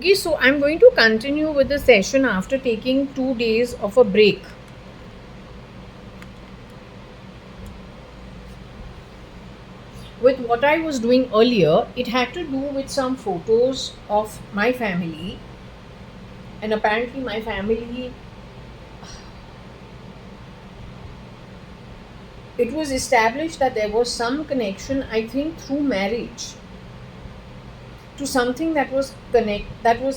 Okay, so I'm going to continue with the session after taking 2 days of a break. With what I was doing earlier, it had to do with some photos of my family, and apparently, my family, it was established that there was some connection, I think, through marriage to something that was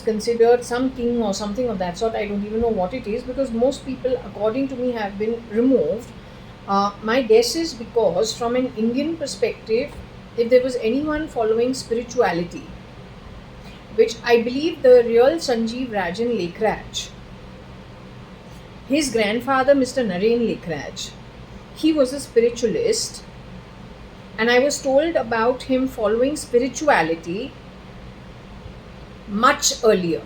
considered some king or something of that sort. I don't even know what it is, because most people, according to me, have been removed. My guess is because, from an Indian perspective, if there was anyone following spirituality, which I believe the real Sanjeev Rajan Lekhraj, his grandfather, Mr. Naren Lekhraj, he was a spiritualist, and I was told about him following spirituality much earlier.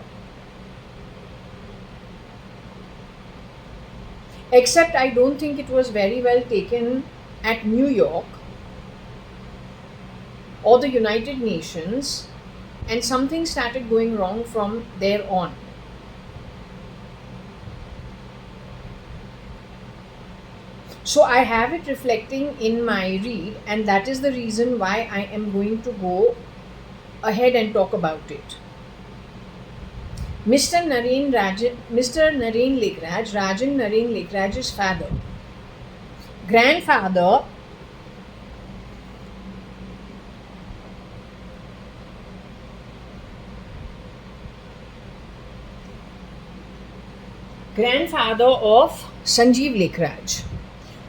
Except I don't think it was very well taken at New York or the United Nations, and something started going wrong from there on. So I have it reflecting in my read, and that is the reason why I am going to go ahead and talk about it. Mr. Naren Lekhraj, Rajan Naren Lekhraj's father, grandfather, of Sanjeev Lekhraj,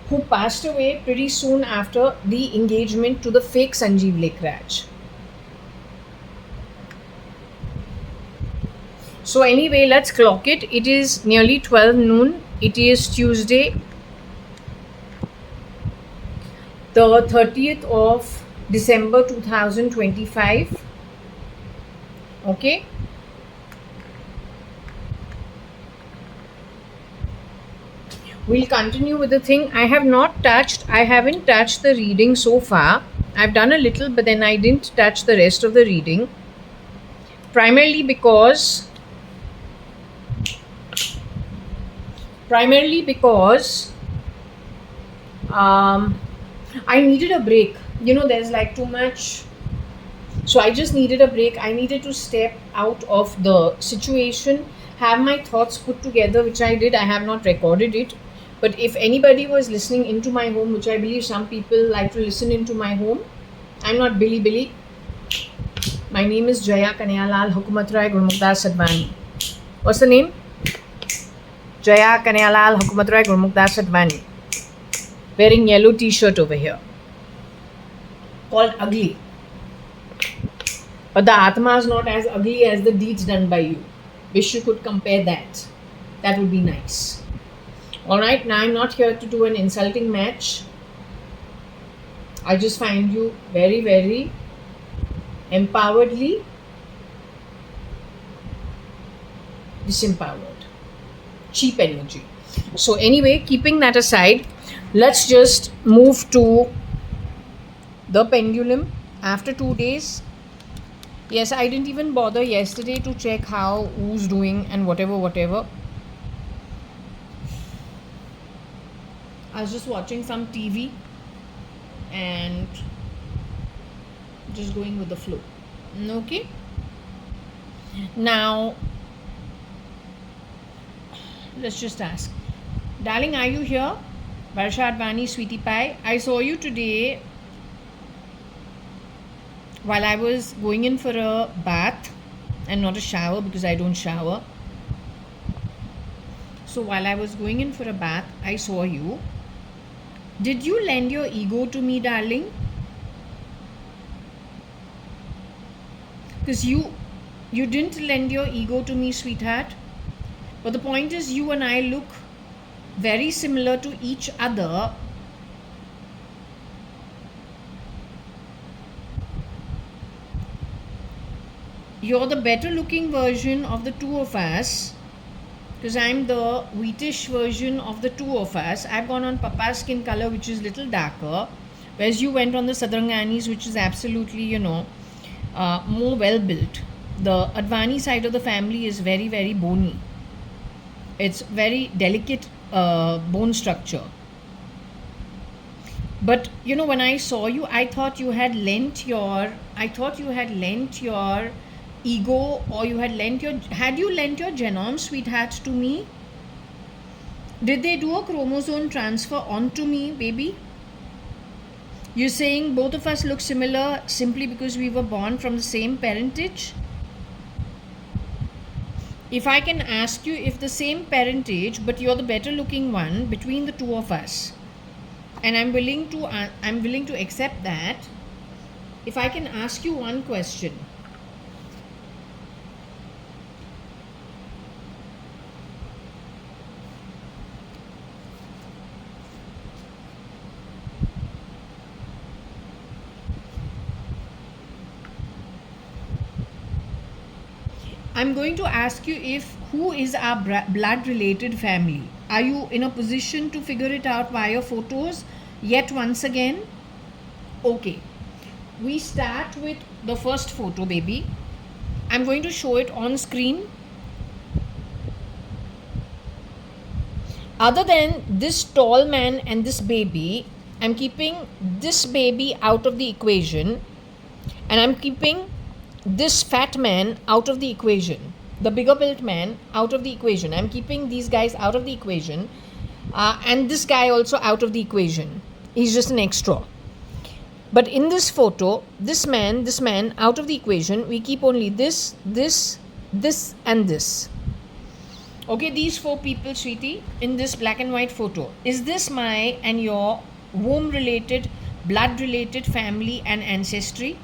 who passed away pretty soon after the engagement to the fake Sanjeev Lekhraj. So anyway, let's clock it. It is nearly 12 noon. It is Tuesday, the 30th of December 2025. Okay. We'll continue with the thing. I haven't touched the reading so far. I've done a little, but then I didn't touch the rest of the reading. Primarily because I needed a break. There's like too much. So I just needed a break. I needed to step out of the situation, have my thoughts put together, which I did. I have not recorded it. But if anybody was listening into my home, which I believe some people like to listen into my home, I'm not Billy. My name is Jaya Kanayalal Hukumatrai Gurmukdas Advani. What's the name? Jaya Kanayalal Hukumatrai Gurmukdas Advani. Wearing yellow t-shirt over here. Called ugly. But the Atma is not as ugly as the deeds done by you. Wish you could compare that. That would be nice. Alright, now I'm not here to do an insulting match. I just find you very, very empoweredly disempowered. Cheap energy. So anyway, keeping that aside, let's just move to the pendulum. After 2 days, yes, I didn't even bother yesterday to check how who's doing and whatever. I was just watching some TV and just going with the flow. Okay. Now, let's just ask. Darling, are you here? JAYA.ADVANI, sweetie pie. I saw you today while I was going in for a bath and not a shower, because I don't shower. So while I was going in for a bath, I saw you. Did you lend your ego to me, darling? Because you didn't lend your ego to me, sweetheart. But the point is, you and I look very similar to each other. You're the better looking version of the two of us, because I'm the wheatish version of the two of us. I've gone on Papa's skin color, which is little darker, whereas you went on the Sadranganis, which is absolutely, more well built. The Advani side of the family is very, very bony. It's very delicate bone structure. But you know, when I saw you, I thought you had lent your ego, or you had you lent your genome, sweetheart, to me? Did they do a chromosome transfer onto me, baby? You're saying both of us look similar simply because we were born from the same parentage? If I can ask you, if the same parentage, but you're the better looking one between the two of us, and I'm willing to accept that. If I can ask you one question, I'm going to ask you, if who is our blood related family? Are you in a position to figure it out via photos yet once again? Okay, we start with the first photo, baby. I'm going to show it on screen. Other than this tall man and this baby, I'm keeping this baby out of the equation, and I'm keeping this fat man out of the equation, the bigger built man out of the equation. I'm keeping these guys out of the equation, and this guy also out of the equation. He's just an extra. But in this photo, this man out of the equation. We keep only this, and this. Okay, these four people, sweetie, in this black and white photo. Is this my and your womb related, blood related family and ancestry?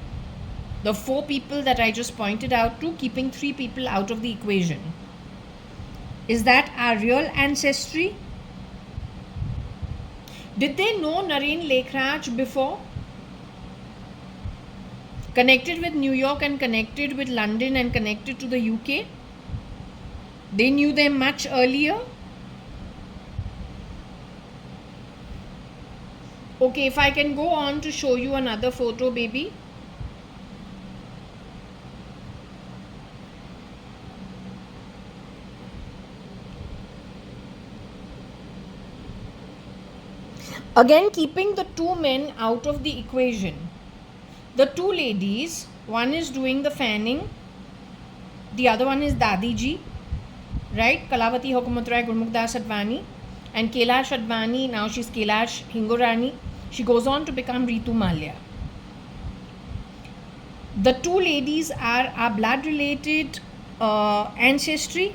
The four people that I just pointed out to, keeping three people out of the equation. Is that our real ancestry? Did they know Naren Lekhraj before? Connected with New York and connected with London and connected to the UK? They knew them much earlier? Okay, if I can go on to show you another photo, baby. Again, keeping the two men out of the equation. The two ladies, one is doing the fanning, the other one is Dadi ji, right? Kalavati Hukumatrai Gurmukdas Advani, and Kailash Advani, now she's Kailash Hingorani. She goes on to become Ritu Malia. The two ladies are our blood related ancestry.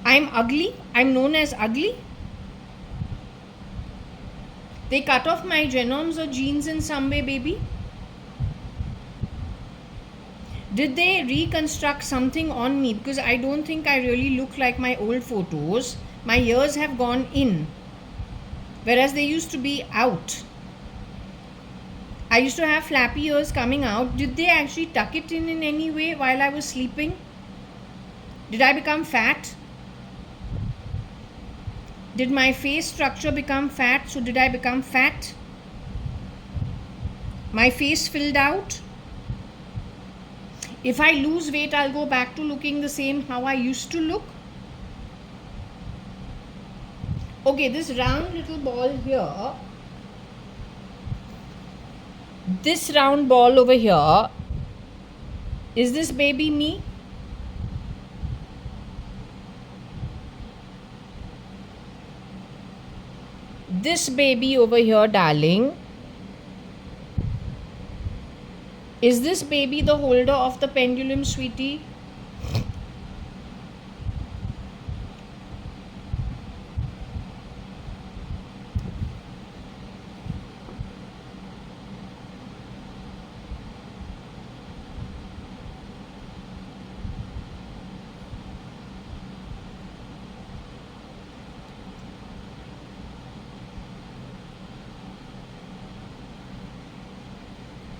I'm ugly. I'm known as ugly. They cut off my genomes or genes in some way, baby. Did they reconstruct something on me? Because I don't think I really look like my old photos. My ears have gone in, whereas they used to be out. I used to have flappy ears coming out. Did they actually tuck it in any way while I was sleeping? Did I become fat? Did my face structure become fat? So did I become fat? My face filled out? If I lose weight, I'll go back to looking the same how I used to look. Okay, this round little ball here, this round ball over here, is this baby me? This baby over here, darling, is this baby the holder of the pendulum, sweetie?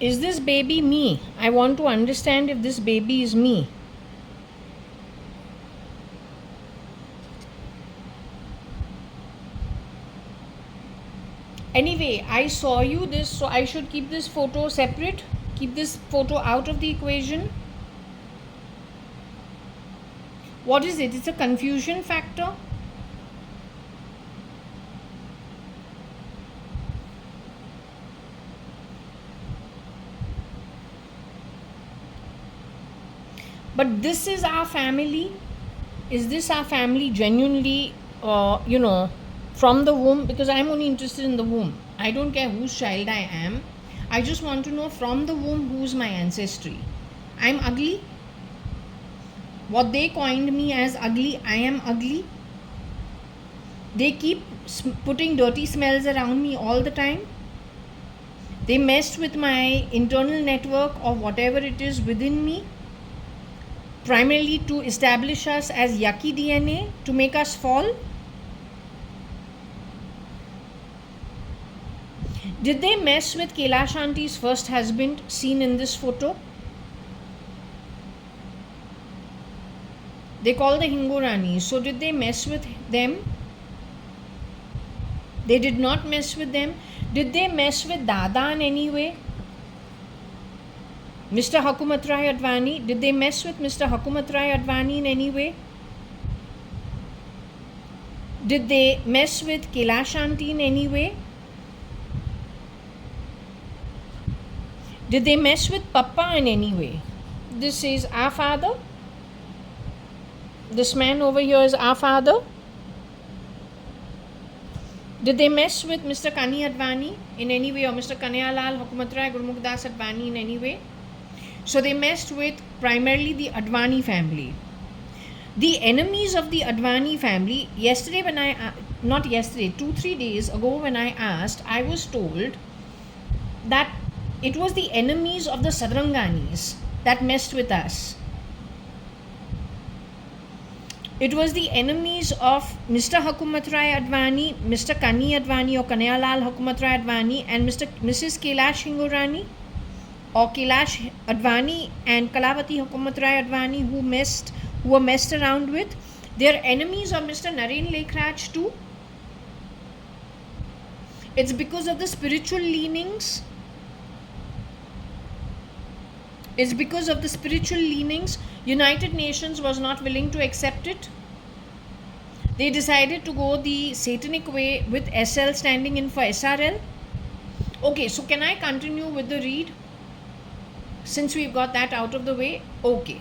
Is this baby me? I want to understand if this baby is me. Anyway, I saw you this, so I should keep this photo separate, keep this photo out of the equation. What is it? It's a confusion factor. But this is our family. Is this our family genuinely, from the womb? Because I'm only interested in the womb. I don't care whose child I am. I just want to know from the womb who's my ancestry. I'm ugly. What they coined me as ugly, I am ugly. They keep putting dirty smells around me all the time. They messed with my internal network or whatever it is within me, primarily to establish us as yucky DNA, to make us fall. Did they mess with Kailash Auntie's first husband seen in this photo? They call the Hingorani. So did they mess with them? They did not mess with them. Did they mess with Dada in any way? Mr. Hukumat Rai Advani, did they mess with Mr. Hukumat Rai Advani in any way? Did they mess with Kailash Auntie in any way? Did they mess with Papa in any way? This is our father. This man over here is our father. Did they mess with Mr. Kani Advani in any way, or Mr. Kanayalal Hukumat Rai Gurmukh Das Advani in any way? So they messed with primarily the Advani family. The enemies of the Advani family, yesterday when not yesterday, 2-3 days ago when I asked, I was told that it was the enemies of the Sadranganis that messed with us. It was the enemies of Mr. Hukumat Rai Advani, Mr. Kani Advani or Kanayalal Hukumat Rai Advani, and Mrs. Kailash Hingorani, or Kailash Advani and Kalavati Hukumat Rai Advani, who were messed around with. They are enemies of Mr. Naren Lekhraj too. It's because of the spiritual leanings. It's because of the spiritual leanings. United Nations was not willing to accept it. They decided to go the satanic way with SL standing in for SRL. Okay, so can I continue with the read? Since we've got that out of the way, okay.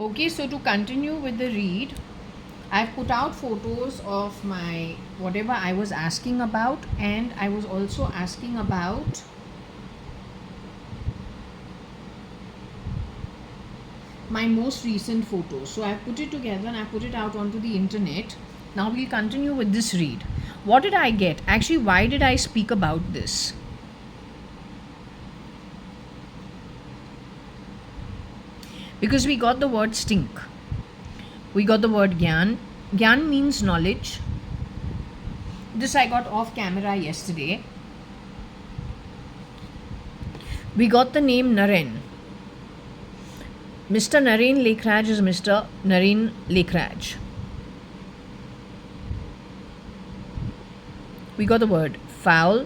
Okay, so to continue with the read, I've put out photos of my whatever I was asking about, and I was also asking about my most recent photos. So I've put it together and I put it out onto the internet. Now we'll continue with this read. What did I get? Actually, why did I speak about this? Because we got the word stink. We got the word gyan. Gyan means knowledge. This I got off camera yesterday. We got the name Naren. Mr. Naren Lekhraj is Mr. Naren Lekhraj. We got the word foul.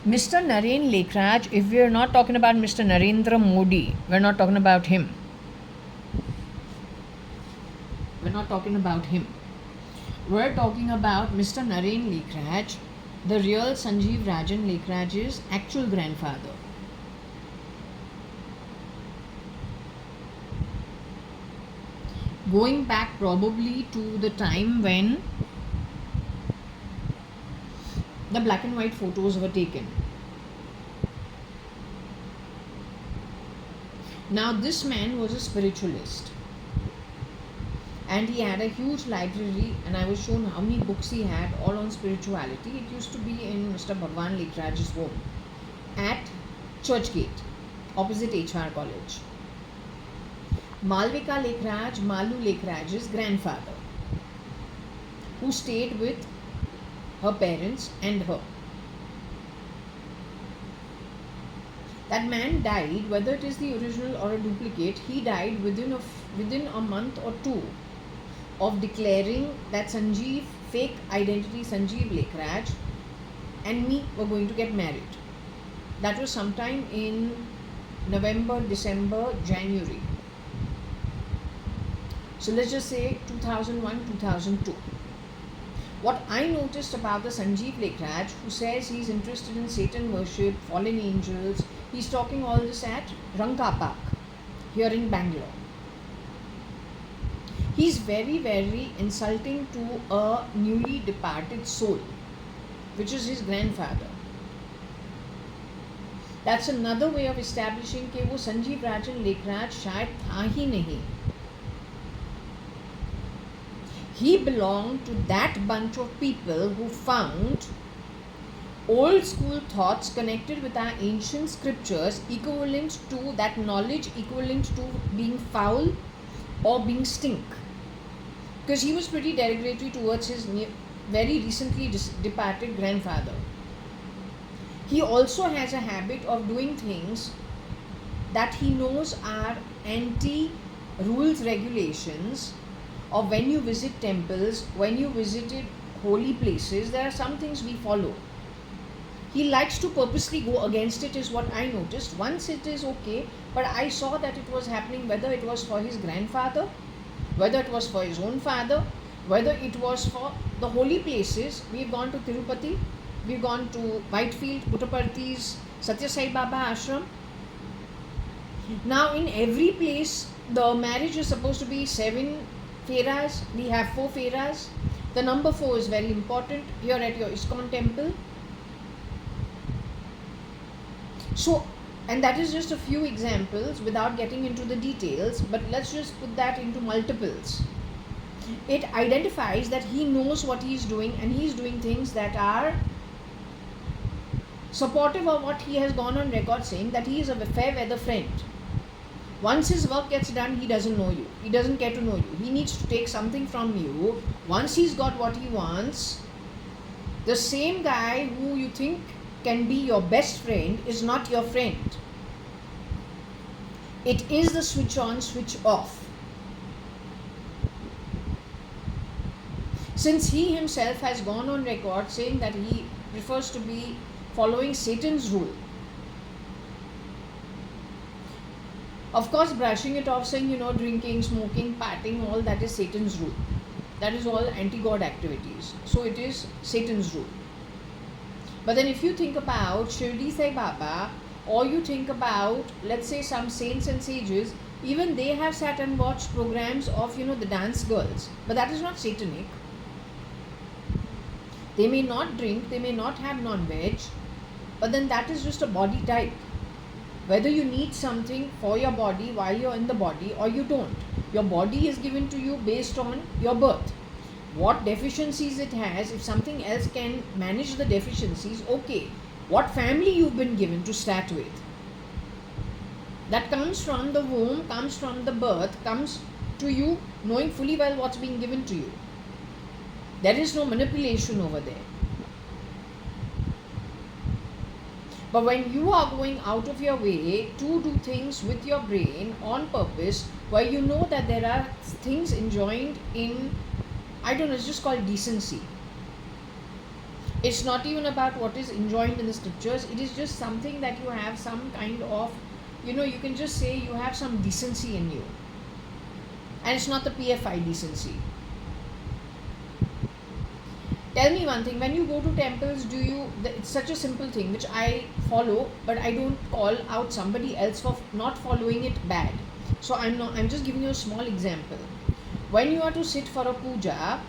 Mr. Naren Lekhraj, if we are not talking about Mr. Narendra Modi, we're not talking about him. We're not talking about him. We're talking about Mr. Naren Lekhraj, the real Sanjeev Rajan Lekhraj's actual grandfather. Going back probably to the time when the black and white photos were taken. Now this man was a spiritualist and he had a huge library, and I was shown how many books he had all on spirituality. It used to be in Mr. Bhagwan Lekhraj's home at Churchgate opposite HR College. Malvika Lekhraj, Malu Lekhraj's grandfather, who stayed with her parents and her. That man died, whether it is the original or a duplicate, he died within a month or two of declaring that Sanjeev, fake identity Sanjeev Lekhraj, and me were going to get married. That was sometime in November, December, January. So let's just say 2001, 2002. What I noticed about the Sanjeev Lekhraj, who says he's interested in Satan worship, fallen angels, he's talking all this at Ranka Park, here in Bangalore. He's very, very insulting to a newly departed soul, which is his grandfather. That's another way of establishing कि वो संजीव राजन लेखराज शायद था ही नहीं. He belonged to that bunch of people who found old school thoughts connected with our ancient scriptures equivalent to that knowledge, equivalent to being foul or being stink. Because he was pretty derogatory towards his very recently departed grandfather. He also has a habit of doing things that he knows are anti-rules, regulations. Or when you visit temples, when you visited holy places, there are some things we follow. He likes to purposely go against it, is what I noticed. Once it is okay, but I saw that it was happening, whether it was for his grandfather, whether it was for his own father, whether it was for the holy places. We've gone to Tirupati, we've gone to Whitefield, Puttaparthi's Satya Sai Baba ashram. Now in every place, the marriage is supposed to be 7 Feras, we have 4 Feras. The number 4 is very important here at your ISKCON temple. So, and that is just a few examples without getting into the details, but let's just put that into multiples. It identifies that he knows what he is doing, and he is doing things that are supportive of what he has gone on record saying, that he is a fair weather friend. Once his work gets done, he doesn't know you. He doesn't care to know you. He needs to take something from you. Once he's got what he wants, the same guy who you think can be your best friend is not your friend. It is the switch on, switch off. Since he himself has gone on record saying that he prefers to be following Satan's rule, Of course, brushing it off, saying, drinking, smoking, partying, all that is Satan's rule. That is all anti-God activities. So it is Satan's rule. But then if you think about Shirdi Sai Baba, or you think about, let's say, some saints and sages, even they have sat and watched programs of, the dance girls. But that is not satanic. They may not drink, they may not have non-veg, but then that is just a body type. Whether you need something for your body while you're in the body or you don't. Your body is given to you based on your birth. What deficiencies it has, if something else can manage the deficiencies, okay. What family you've been given to start with. That comes from the womb, comes from the birth, comes to you knowing fully well what's being given to you. There is no manipulation over there. But when you are going out of your way to do things with your brain on purpose, where you know that there are things enjoined in, I don't know, it's just called decency. It's not even about what is enjoined in the scriptures. It is just something that you have some kind of, you can just say you have some decency in you. And it's not the PFI decency. Tell me one thing, when you go to temples, it's such a simple thing which I follow, but I don't call out somebody else for not following it bad. So I'm just giving you a small example. When you are to sit for a puja,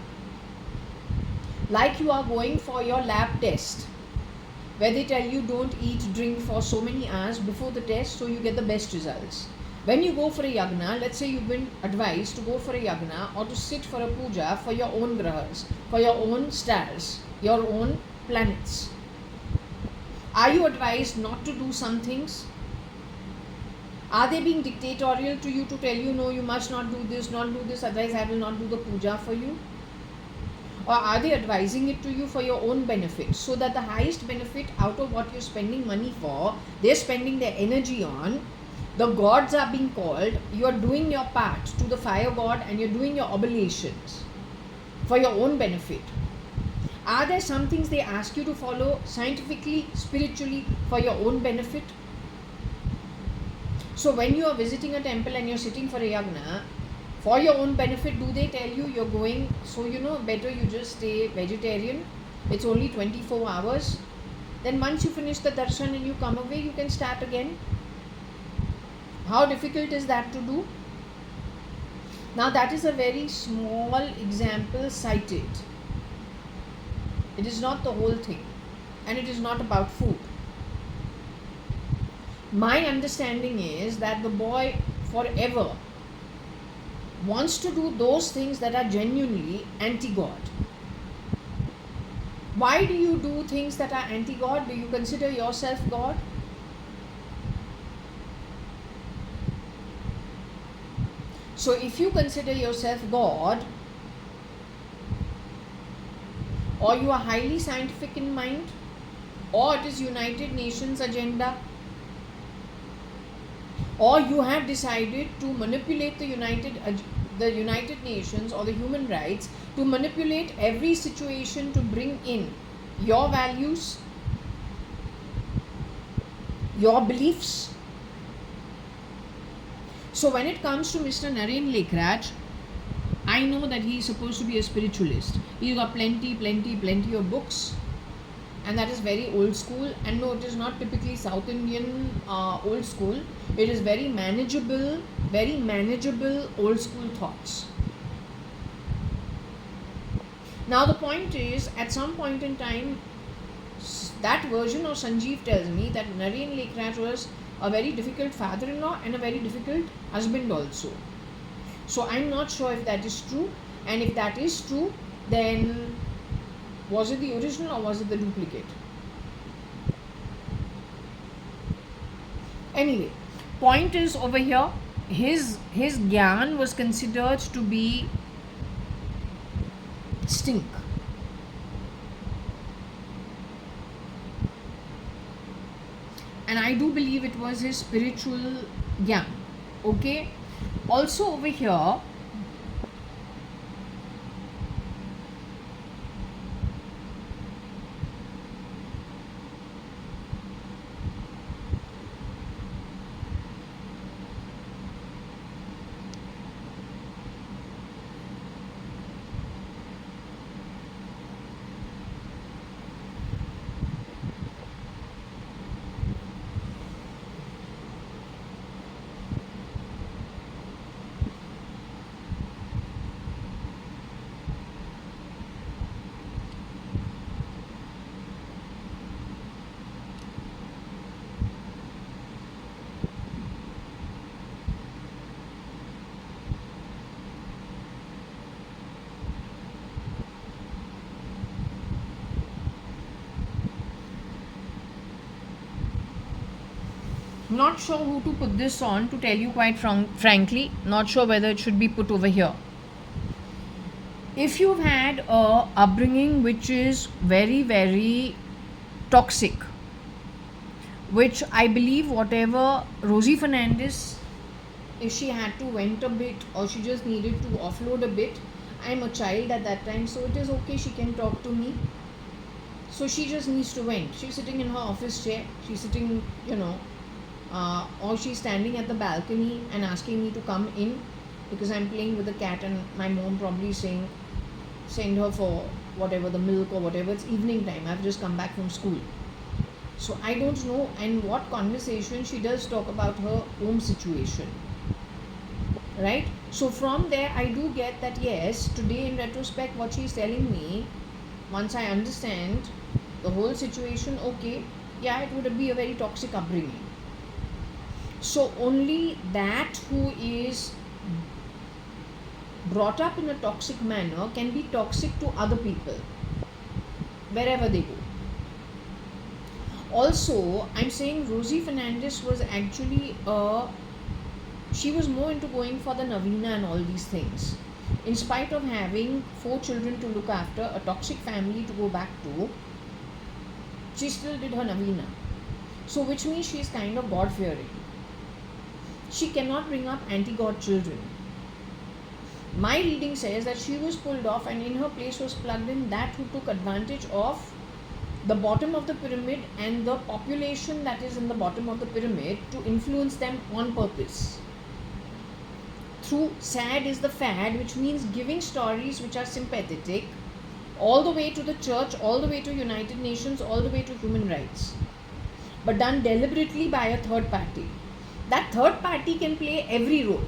like you are going for your lab test, where they tell you don't eat, drink for so many hours before the test so you get the best results. When you go for a yagna, let's say you've been advised to go for a yagna or to sit for a puja for your own grahas, for your own stars, your own planets. Are you advised not to do some things? Are they being dictatorial to you to tell you, no, you must not do this, otherwise I will not do the puja for you? Or are they advising it to you for your own benefit, so that the highest benefit out of what you're spending money for, they're spending their energy on, the gods are being called, you are doing your part to the fire god and you're doing your oblations for your own benefit. Are there some things they ask you to follow scientifically, spiritually, for your own benefit? So when you are visiting a temple and you're sitting for a yagna, for your own benefit, do they tell you you're going, so better you just stay vegetarian, it's only 24 hours, then once you finish the darshan and you come away, you can start again? How difficult is that to do? Now that is a very small example cited. It is not the whole thing, and it is not about food. My understanding is that the boy forever wants to do those things that are genuinely anti-God. Why do you do things that are anti-God? Do you consider yourself God? So if you consider yourself God, or you are highly scientific in mind, or it is United Nations agenda, or you have decided to manipulate the United Nations or the human rights, to manipulate every situation to bring in your values, your beliefs. So when it comes to Mr. Naren Lekhraj, I know that he is supposed to be a spiritualist. He's got plenty of books, and that is very old school. And no, it is not typically South Indian old school. It is very manageable old school thoughts. Now the point is, at some point in time, that version of Sanjeev tells me that Naren Lekhraj was a very difficult father-in-law and a very difficult husband also. So I'm not sure if that is true, and if that is true, then was it the original or was it the duplicate? Anyway, point is over here, his gyan was considered to be stink. And I do believe it was his spiritual gyan. Okay. Also over here, Not sure who to put this on, to tell you quite frankly. Not sure whether it should be put over here. If you've had a upbringing which is very, very toxic, which I believe whatever Rosie Fernandez, if she had to vent a bit or she just needed to offload a bit, I'm a child at that time, so it is okay, she can talk to me. So she just needs to vent. She's sitting in her office chair, she's sitting, or she's standing at the balcony and asking me to come in because I'm playing with the cat, and my mom probably saying, send her for whatever, the milk or whatever. It's evening time, I've just come back from school. So I don't know in what conversation she does talk about her home situation. Right? So from there I do get that yes, today in retrospect what she's telling me, once I understand the whole situation, okay, yeah, it would be a very toxic upbringing. So only that who is brought up in a toxic manner can be toxic to other people wherever they go. Also, I'm saying Rosie Fernandez was actually she was more into going for the Navina and all these things. In spite of having 4 children to look after, a toxic family to go back to, she still did her Navina. So which means she is kind of God-fearing. She cannot bring up anti-God children. My reading says that she was pulled off and in her place was plugged in that who took advantage of the bottom of the pyramid and the population that is in the bottom of the pyramid to influence them on purpose. Through sad is the fad, which means giving stories which are sympathetic all the way to the church, all the way to United Nations, all the way to human rights, but done deliberately by a third party. That third party can play every role.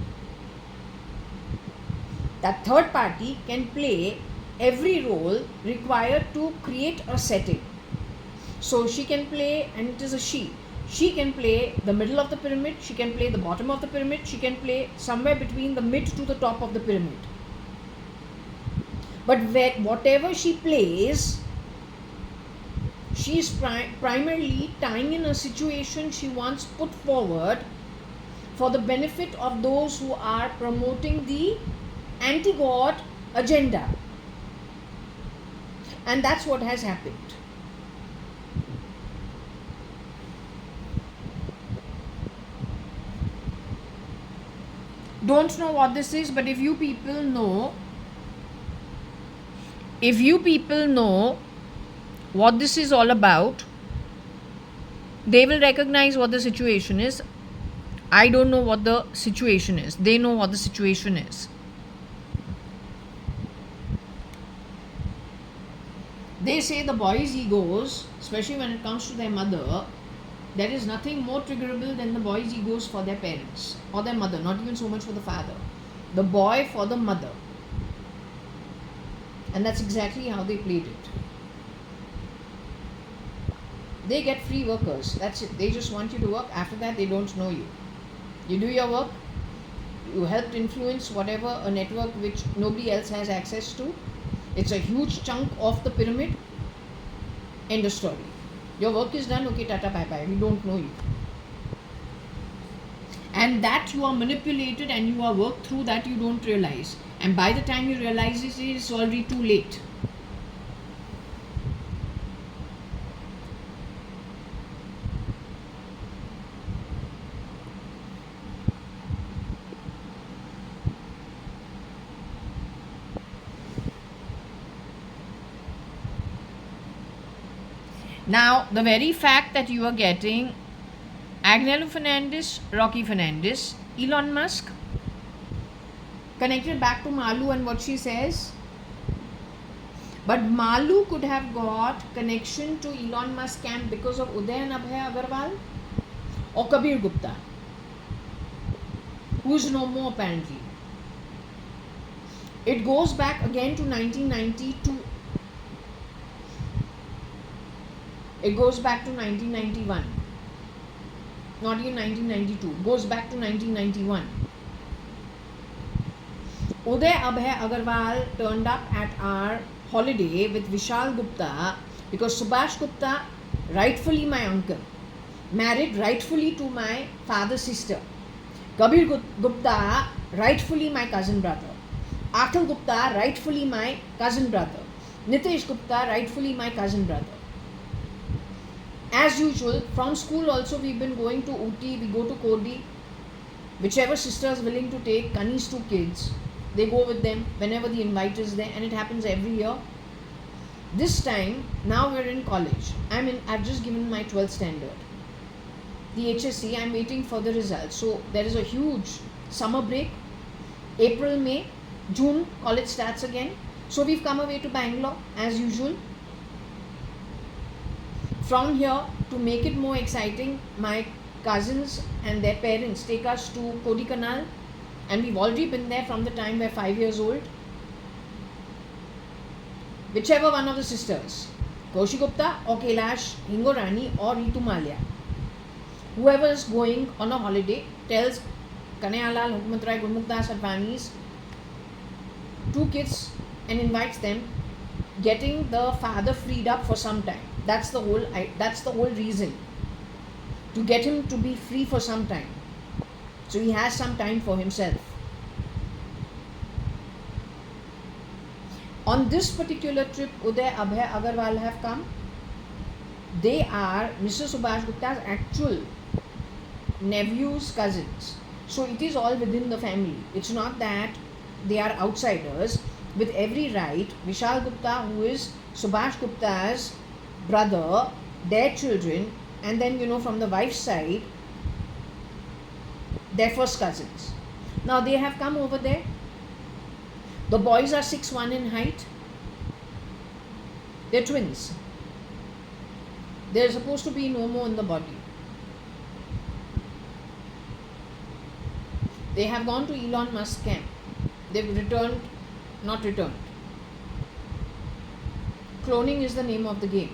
That third party can play every role required to create a setting. So she can play, and it is a she can play the middle of the pyramid, she can play the bottom of the pyramid, she can play somewhere between the mid to the top of the pyramid. But whatever she plays, she is primarily tying in a situation she wants put forward for the benefit of those who are promoting the anti-God agenda. And that's what has happened. Don't know what this is, but if you people know what this is all about, they will recognize what the situation is. I don't know what the situation is. They know what the situation is. They say the boys' egos, especially when it comes to their mother, there is nothing more triggerable than the boys' egos for their parents or their mother, not even so much for the father. The boy for the mother. And that's exactly how they played it. They get free workers. That's it. They just want you to work. After that, they don't know you. You do your work. You helped influence whatever a network which nobody else has access to. It's a huge chunk of the pyramid. End of story. Your work is done. Okay, tata, bye bye. We don't know you. And that you are manipulated and you are worked through, that you don't realize. And by the time you realize it, it's already too late. Now, the very fact that you are getting Agnello Fernandez, Rocky Fernandez, Elon Musk, connected back to Malu and what she says. But Malu could have got connection to Elon Musk camp because of Uday and Abhay Agarwal or Kabir Gupta, who's no more apparently. It goes back again to 1992. It goes back to 1991. Not even 1992. It goes back to 1991. Uday Abhay Agarwal turned up at our holiday with Vishal Gupta because Subhash Gupta, rightfully my uncle, married rightfully to my father's sister. Kabir Gupta, rightfully my cousin brother. Akhil Gupta, rightfully my cousin brother. Nitesh Gupta, rightfully my cousin brother. As usual, from school also we've been going to Uti, we go to Kodi. Whichever sister is willing to take Kani's 2 kids, they go with them whenever the invite is there, and it happens every year. This time, now we're in college. I've just given my 12th standard. The HSC, I'm waiting for the results. So there is a huge summer break. April, May, June, college starts again. So we've come away to Bangalore as usual. From here, to make it more exciting, my cousins and their parents take us to Kodaikanal, and we've already been there from the time we're 5 years old. Whichever one of the sisters, Koshi Gupta or Kailash, Hingorani or Ritu Malia, whoever is going on a holiday tells Kanayalal, Hukumatrai, Gurmukdas, Advani's 2 kids and invites them, getting the father freed up for some time. That's the whole reason, to get him to be free for some time, so he has some time for himself. On this particular trip, Uday, Abhay, Agarwal have come. They are Mr. Subhash Gupta's actual nephew's cousins. So it is all within the family. It's not that they are outsiders. With every right, Vishal Gupta, who is Subhash Gupta's brother, their children, and then from the wife's side, their first cousins. Now they have come over there. The boys are 6'1" in height. They're twins. They're supposed to be no more in the body. They have gone to Elon Musk camp. They've returned, not returned. Cloning is the name of the game.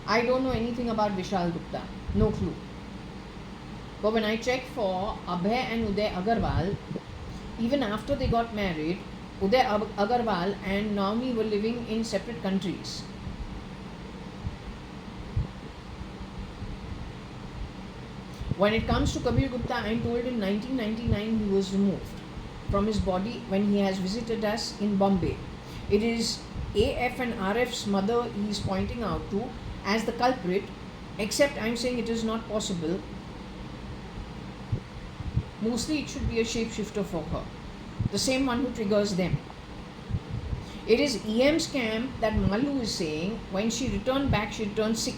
I don't know anything about Vishal Gupta. No clue. But when I checked for Abhay and Uday Agarwal, even after they got married, Uday Agarwal and Naomi were living in separate countries. When it comes to Kabir Gupta, I am told in 1999 he was removed from his body when he has visited us in Bombay. It is AF and RF's mother he is pointing out to as the culprit, except I am saying it is not possible. Mostly it should be a shapeshifter for her, the same one who triggers them. It is EM's camp that Malu is saying when she returned back, she returned sick.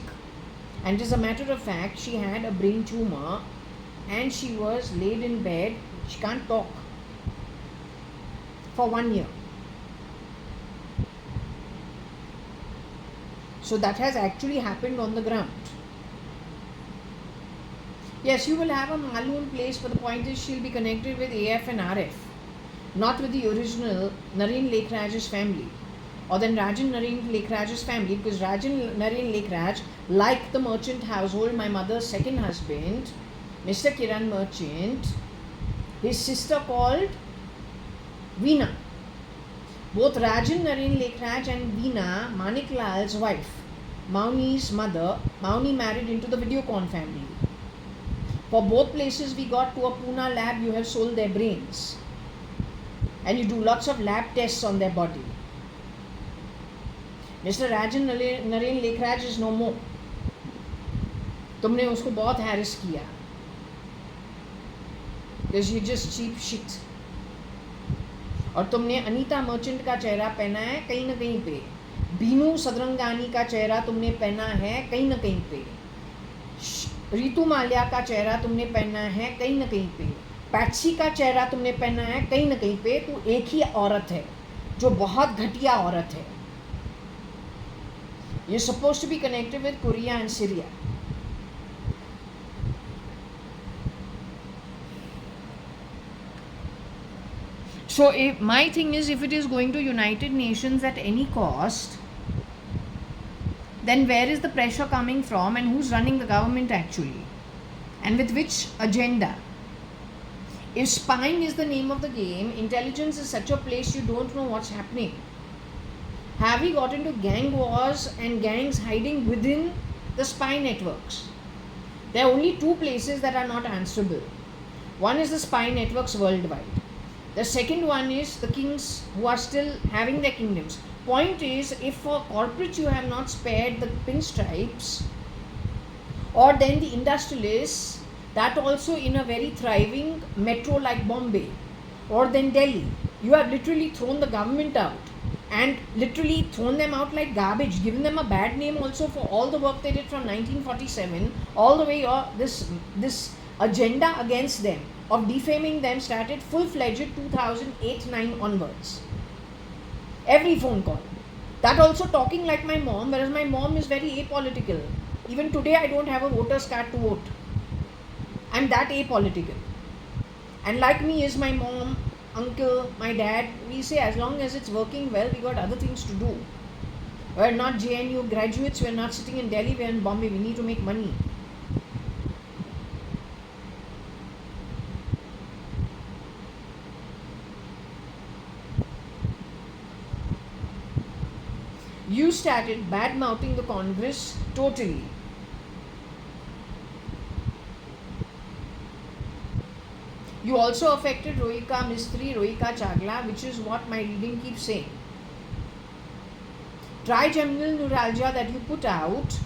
And as a matter of fact, she had a brain tumor and she was laid in bed. She can't talk for 1 year. So that has actually happened on the ground. Yes, you will have a Malu in place, but the point is she'll be connected with AF and RF, not with the original Naren Lekhraj's family, or then Rajan Naren Lekhraj's family, because Rajan Naren Lekhraj, like the merchant household, my mother's second husband, Mr. Kiran Merchant, his sister called Veena. Both Rajan Naren Lekhraj and Veena, Manik Lal's wife, Mauni's mother, Mauni married into the Videocon family. For both places we got to a Pune lab, you have sold their brains. And you do lots of lab tests on their body. Mr. Rajan Naren Lekhraj is no more. तुमने उसको बहुत harass किया. Because you just cheap shit. और तुमने Anita merchant का चेहरा पहना है कहीं ना कहीं पे. बीनू सदरंगानी का चेहरा तुमने पहना है कहीं ना कहीं पे. रीतू माल्या का चेहरा तुमने पहना है कहीं ना कहीं पे. पैट्सी का चेहरा तुमने पहना है कहीं ना कहीं पे. तो एक ही औरत है जो बहुत घटिया औरत है. You're supposed to be connected with Korea and Syria. So my thing is, if it is going to United Nations at any cost, then where is the pressure coming from and who's running the government actually? And with which agenda? If spying is the name of the game, intelligence is such a place you don't know what's happening. Have we got into gang wars and gangs hiding within the spy networks? There are only two places that are not answerable. One is the spy networks worldwide. The second one is the kings who are still having their kingdoms. Point is, if for corporates you have not spared the pinstripes, or then the industrialists, that also in a very thriving metro like Bombay, or then Delhi, you have literally thrown the government out and literally thrown them out like garbage, given them a bad name also for all the work they did from 1947 all the way. This agenda against them of defaming them started full-fledged 2008-9 onwards. Every phone call, that also talking like my mom, whereas my mom is very apolitical. Even today I don't have a voter's card to vote. I'm that apolitical. And like me is my mom, uncle, my dad. We say as long as it's working well, we got other things to do. We're not JNU graduates, we're not sitting in Delhi, we're in Bombay, we need to make money. You started bad-mouthing the Congress totally. You also affected Rohika Mistry, Rohika Chagla, which is what my reading keeps saying. Trigeminal neuralgia that you put out,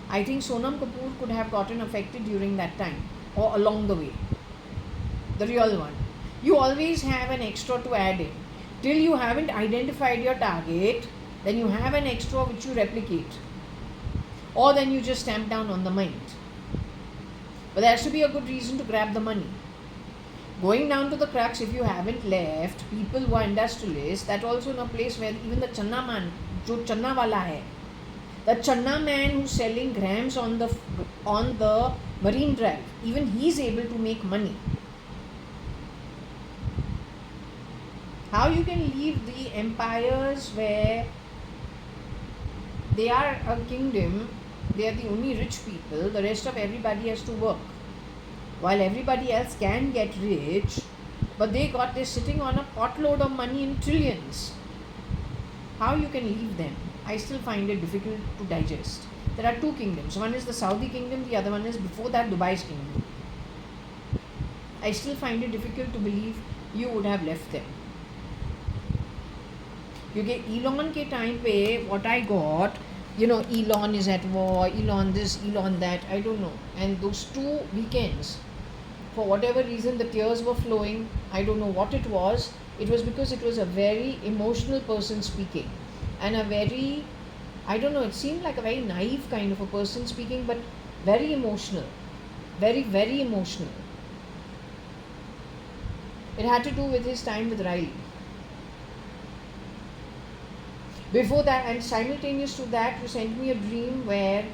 I think Sonam Kapoor could have gotten affected during that time or along the way. The real one. You always have an extra to add in. Till you haven't identified your target, then you have an extra which you replicate. Or then you just stamp down on the mind. But there has to be a good reason to grab the money. Going down to the crux, if you haven't left people who are industrialists, that also in a place where even the Channa man, jo Channa wala hai, the Channa man who's selling grams on the Marine Drive, even he's able to make money. How you can leave the empires where they are a kingdom, they are the only rich people, the rest of everybody has to work. While everybody else can get rich, but they're sitting on a potload of money in trillions. How you can leave them? I still find it difficult to digest. There are two kingdoms. One is the Saudi kingdom, the other one is before that Dubai's kingdom. I still find it difficult to believe you would have left them. Because Elon ke time pe, what I got, Elon is at war, Elon this, Elon that, I don't know. And those 2 weekends, for whatever reason, the tears were flowing. I don't know what it was. It was because it was a very emotional person speaking. And a very, I don't know, it seemed like a very naive kind of a person speaking, but very emotional. Very, very emotional. It had to do with his time with Riley. Before that, and simultaneous to that, you sent me a dream where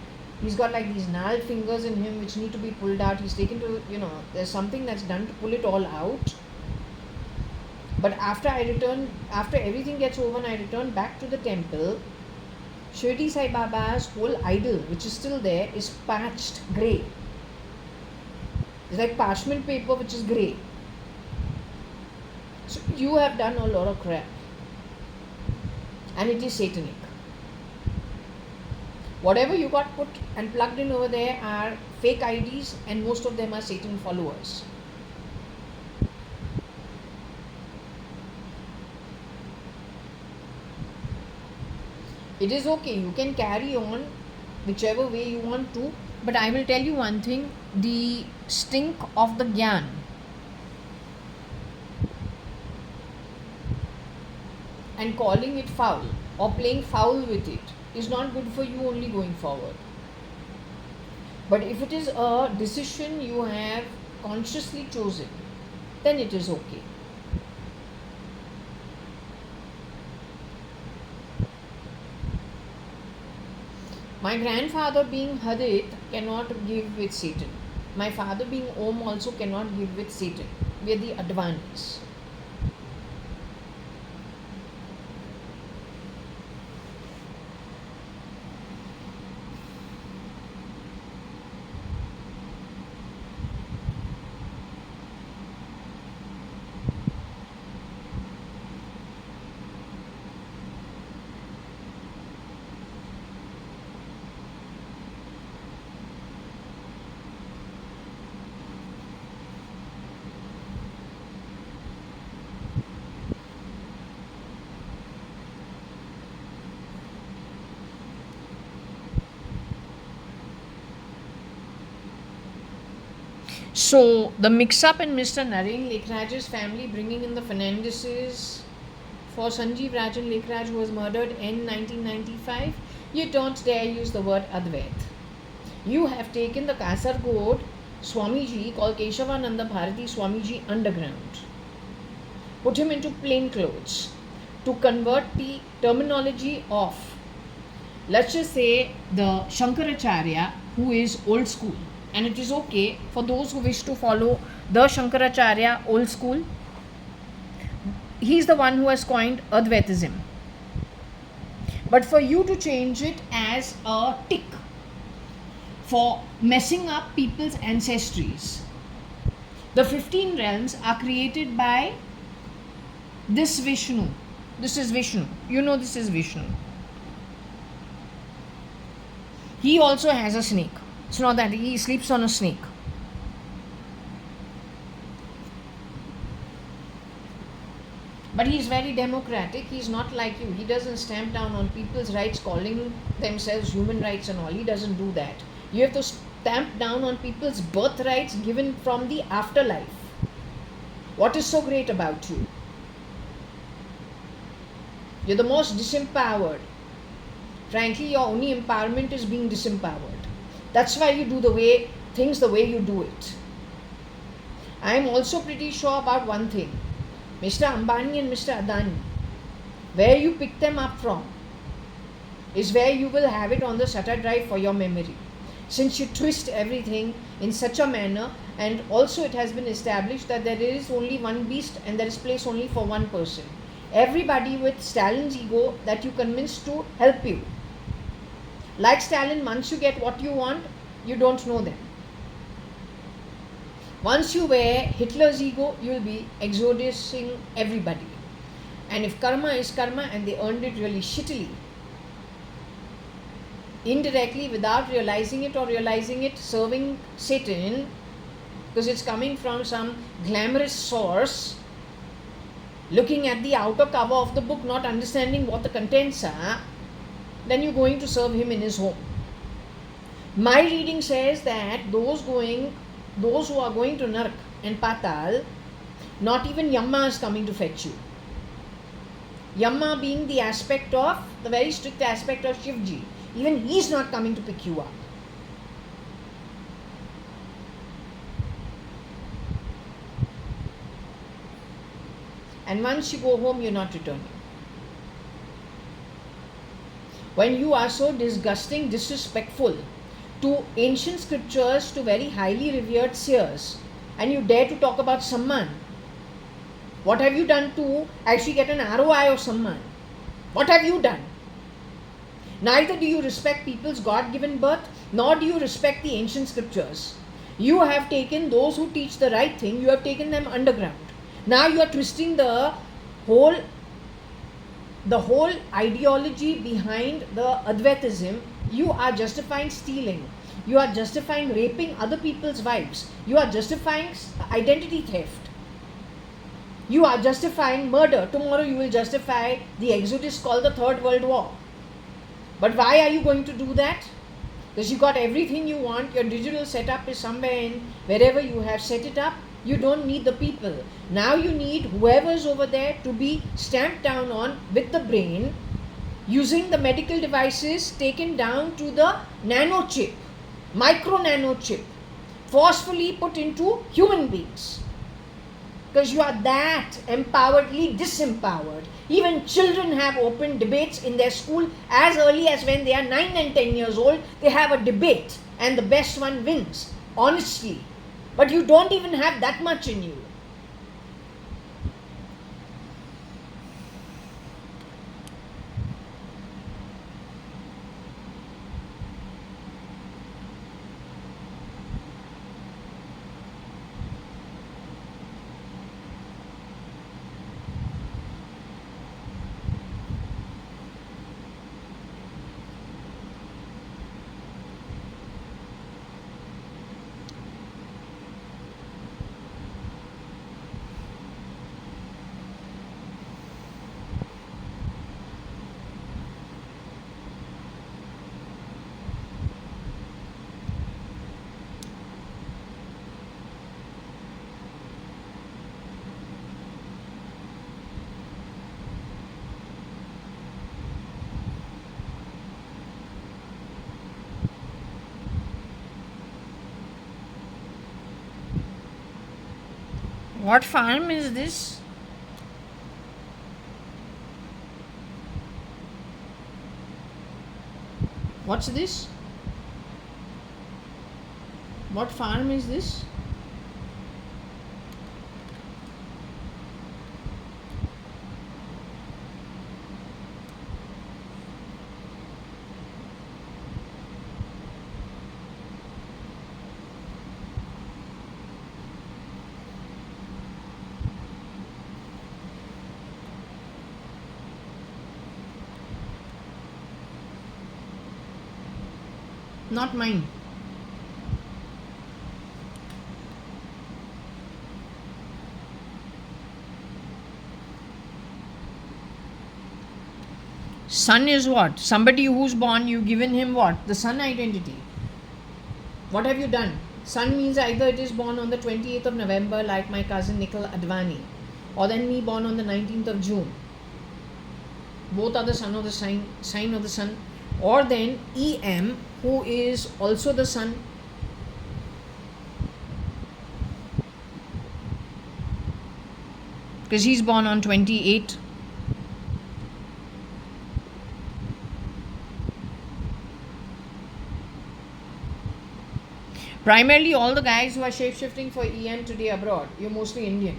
he's got like these gnarled fingers in him which need to be pulled out. He's taken to, there's something that's done to pull it all out. But after everything gets over and I return back to the temple, Shirdi Sai Baba's whole idol, which is still there, is patched grey. It's like parchment paper which is grey. So you have done a lot of crap. And it is satanic. Whatever you got put and plugged in over there are fake IDs, and most of them are Satan followers. It is okay, you can carry on whichever way you want to, but I will tell you one thing, the stink of the Gyan and calling it foul or playing foul with it is not good for you only going forward. But if it is a decision you have consciously chosen, then it is okay. My grandfather being Hadith cannot give with Satan. My father being Om also cannot give with Satan. We are the Advanis. So the mix-up in Mr. Naren Lekhraj's family bringing in the Fernandeses for Sanjeev Rajan Lekhraj, who was murdered in 1995, you don't dare use the word Advait. You have taken the Kasargod Swamiji called Keshavananda Bharati Swamiji underground, put him into plain clothes to convert the terminology of, let's just say, the Shankaracharya, who is old school. And it is okay for those who wish to follow the Shankaracharya old school. He's the one who has coined Advaitism. But for you to change it as a tick for messing up people's ancestries, the 15 realms are created by this Vishnu. This is Vishnu. You know this is Vishnu. He also has a snake. It's not that he sleeps on a snake. But he's very democratic. He's not like you. He doesn't stamp down on people's rights, calling themselves human rights and all. He doesn't do that. You have to stamp down on people's birthrights given from the afterlife. What is so great about you? You're the most disempowered. Frankly, your only empowerment is being disempowered. That's why you do things the way you do it. I am also pretty sure about one thing. Mr. Ambani and Mr. Adani, where you pick them up from is where you will have it on the SATA drive for your memory. Since you twist everything in such a manner, and also it has been established that there is only one beast and there is place only for one person. Everybody with Stalin's ego that you convince to help you. Like Stalin, once you get what you want, you don't know them. Once you wear Hitler's ego, you will be exodusing everybody. And if karma is karma and they earned it really shittily, indirectly, without realizing it or realizing it, serving Satan, because it's coming from some glamorous source, looking at the outer cover of the book, not understanding what the contents are, then you're going to serve him in his home. My reading says that those who are going to Nark and Patal, not even Yamma is coming to fetch you. Yamma being the very strict aspect of Shivji. Even he's not coming to pick you up. And once you go home, you're not returning. When you are so disgusting, disrespectful to ancient scriptures, to very highly revered seers, and you dare to talk about Samman, what have you done to actually get an ROI of Samman? What have you done? Neither do you respect people's God-given birth, nor do you respect the ancient scriptures. You have taken those who teach the right thing, you have taken them underground. Now you are twisting the whole ideology behind the Advaitism. You are justifying stealing. You are justifying raping other people's wives. You are justifying identity theft. You are justifying murder. Tomorrow you will justify the exodus called the Third World War. But why are you going to do that? Because you got everything you want. Your digital setup is somewhere in wherever you have set it up. You don't need the people. Now you need whoever's over there to be stamped down on with the brain, using the medical devices taken down to the nano chip, micro nano chip, forcefully put into human beings. Because you are that empoweredly disempowered. Even children have open debates in their school as early as when they are 9 and 10 years old. They have a debate and the best one wins, honestly. But you don't even have that much in you. What farm is this? What's this? What farm is this? Not mine. Sun is what? Somebody who's born, you've given him what? The sun identity. What have you done? Sun means either it is born on the 28th of November, like my cousin JAYA.ADVANI, or then me born on the 19th of June. Both are the sun of the sign of the sun. Or then EM, who is also the sun. Because he's born on 28th. Primarily, all the guys who are shape-shifting for EM today abroad, you're mostly Indian,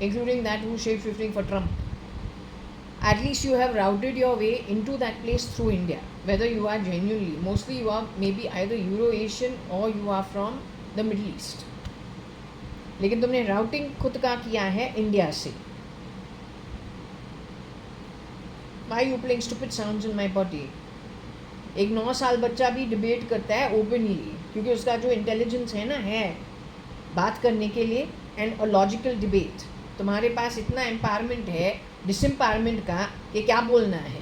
including that who's shape-shifting for Trump. At least you have routed your way into that place through India. Whether you are genuinely, mostly you are maybe either Euro-Asian or you are from the Middle East. लेकिन तुमने routing खुद का किया है India से. Why are you playing stupid sounds in my body? एक 9 साल बच्चा भी डिबेट करता है ओपनली, क्योंकि उसका जो इंटेलिजेंस है ना, है बात करने के लिए एंड अ लॉजिकल डिबेट. तुम्हारे पास इतना एम्पावरमेंट है डिसएम्पावरमेंट का कि क्या बोलना है.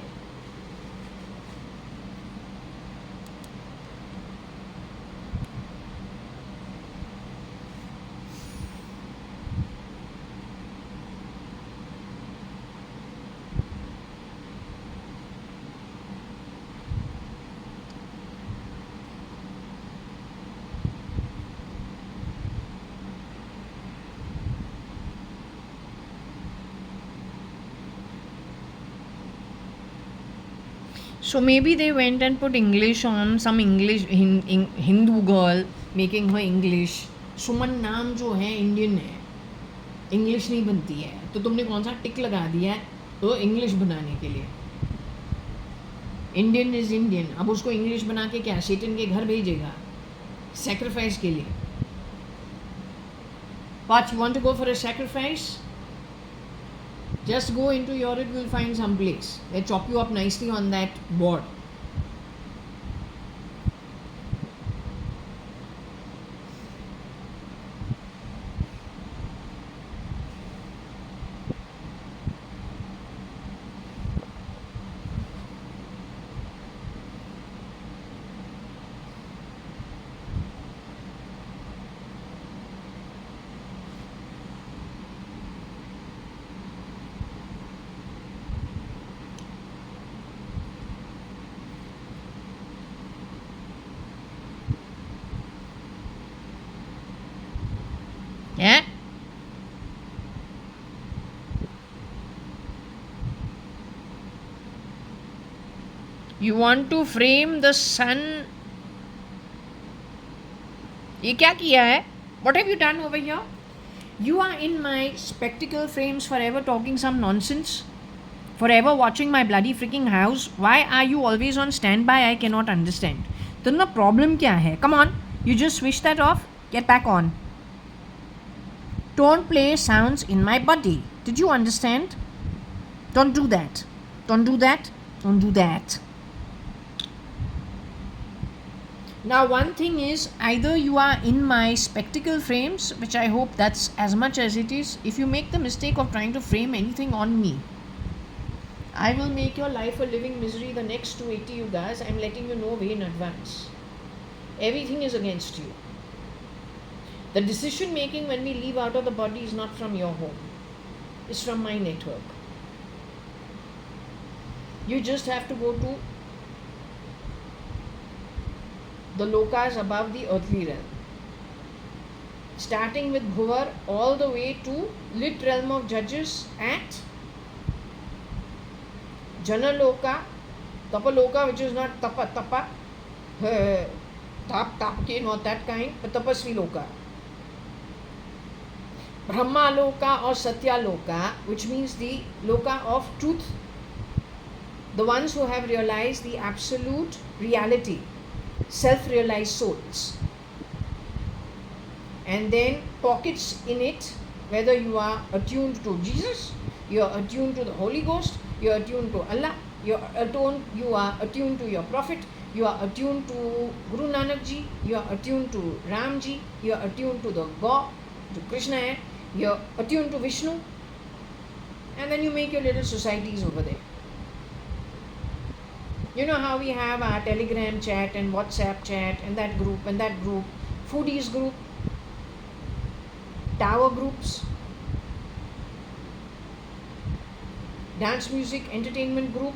So maybe they went and put English on some English Hindu girl, making her English. सुमन नाम जो है इंडियन है, इंग्लिश नहीं बनती है, तो तुमने कौन सा टिक लगा दिया है तो इंग्लिश बनाने के लिए. Indian is Indian. अब उसको इंग्लिश बना के क्या शेटन के घर भेजेगा सैक्रिफाइस के लिए? What, you want to go for a sacrifice? Just go into Europe, you will find some place. They chop you up nicely on that board. Yeah? You want to frame the sun? ये क्या किया है? What have you done over here? You are in my spectacle frames forever talking some nonsense, forever watching my bloody freaking house. Why are you always on standby? I cannot understand. तो ना problem क्या है? Come on, you just switch that off. Get back on. Don't play sounds in my body. Did you understand? Don't do that. Don't do that. Don't do that. Now, one thing is, either you are in my spectacle frames, which I hope that's as much as it is. If you make the mistake of trying to frame anything on me, I will make your life a living misery the next 280 you guys. I'm letting you know way in advance. Everything is against you. The decision making when we leave out of the body is not from your home. It's from my network. You just have to go to the lokas above the earthly realm. starting with Bhuvar all the way to lit realm of judges at Janaloka, Tapaloka, which is not tapa, tap, not that kind, but tapasvi loka. Brahma loka or Satya loka, which means the loka of truth, the ones who have realized the absolute reality, self-realized souls. And then pockets in it, whether you are attuned to Jesus, you are attuned to the Holy Ghost, you are attuned to Allah, you are attuned to your Prophet, you are attuned to Guru Nanak Ji, you are attuned to Ram Ji, you are attuned to the God, to Krishna, you are attuned to Vishnu, and then you make your little societies over there. You know how we have our Telegram chat and WhatsApp chat and that group, foodies group, tower groups, dance music entertainment group,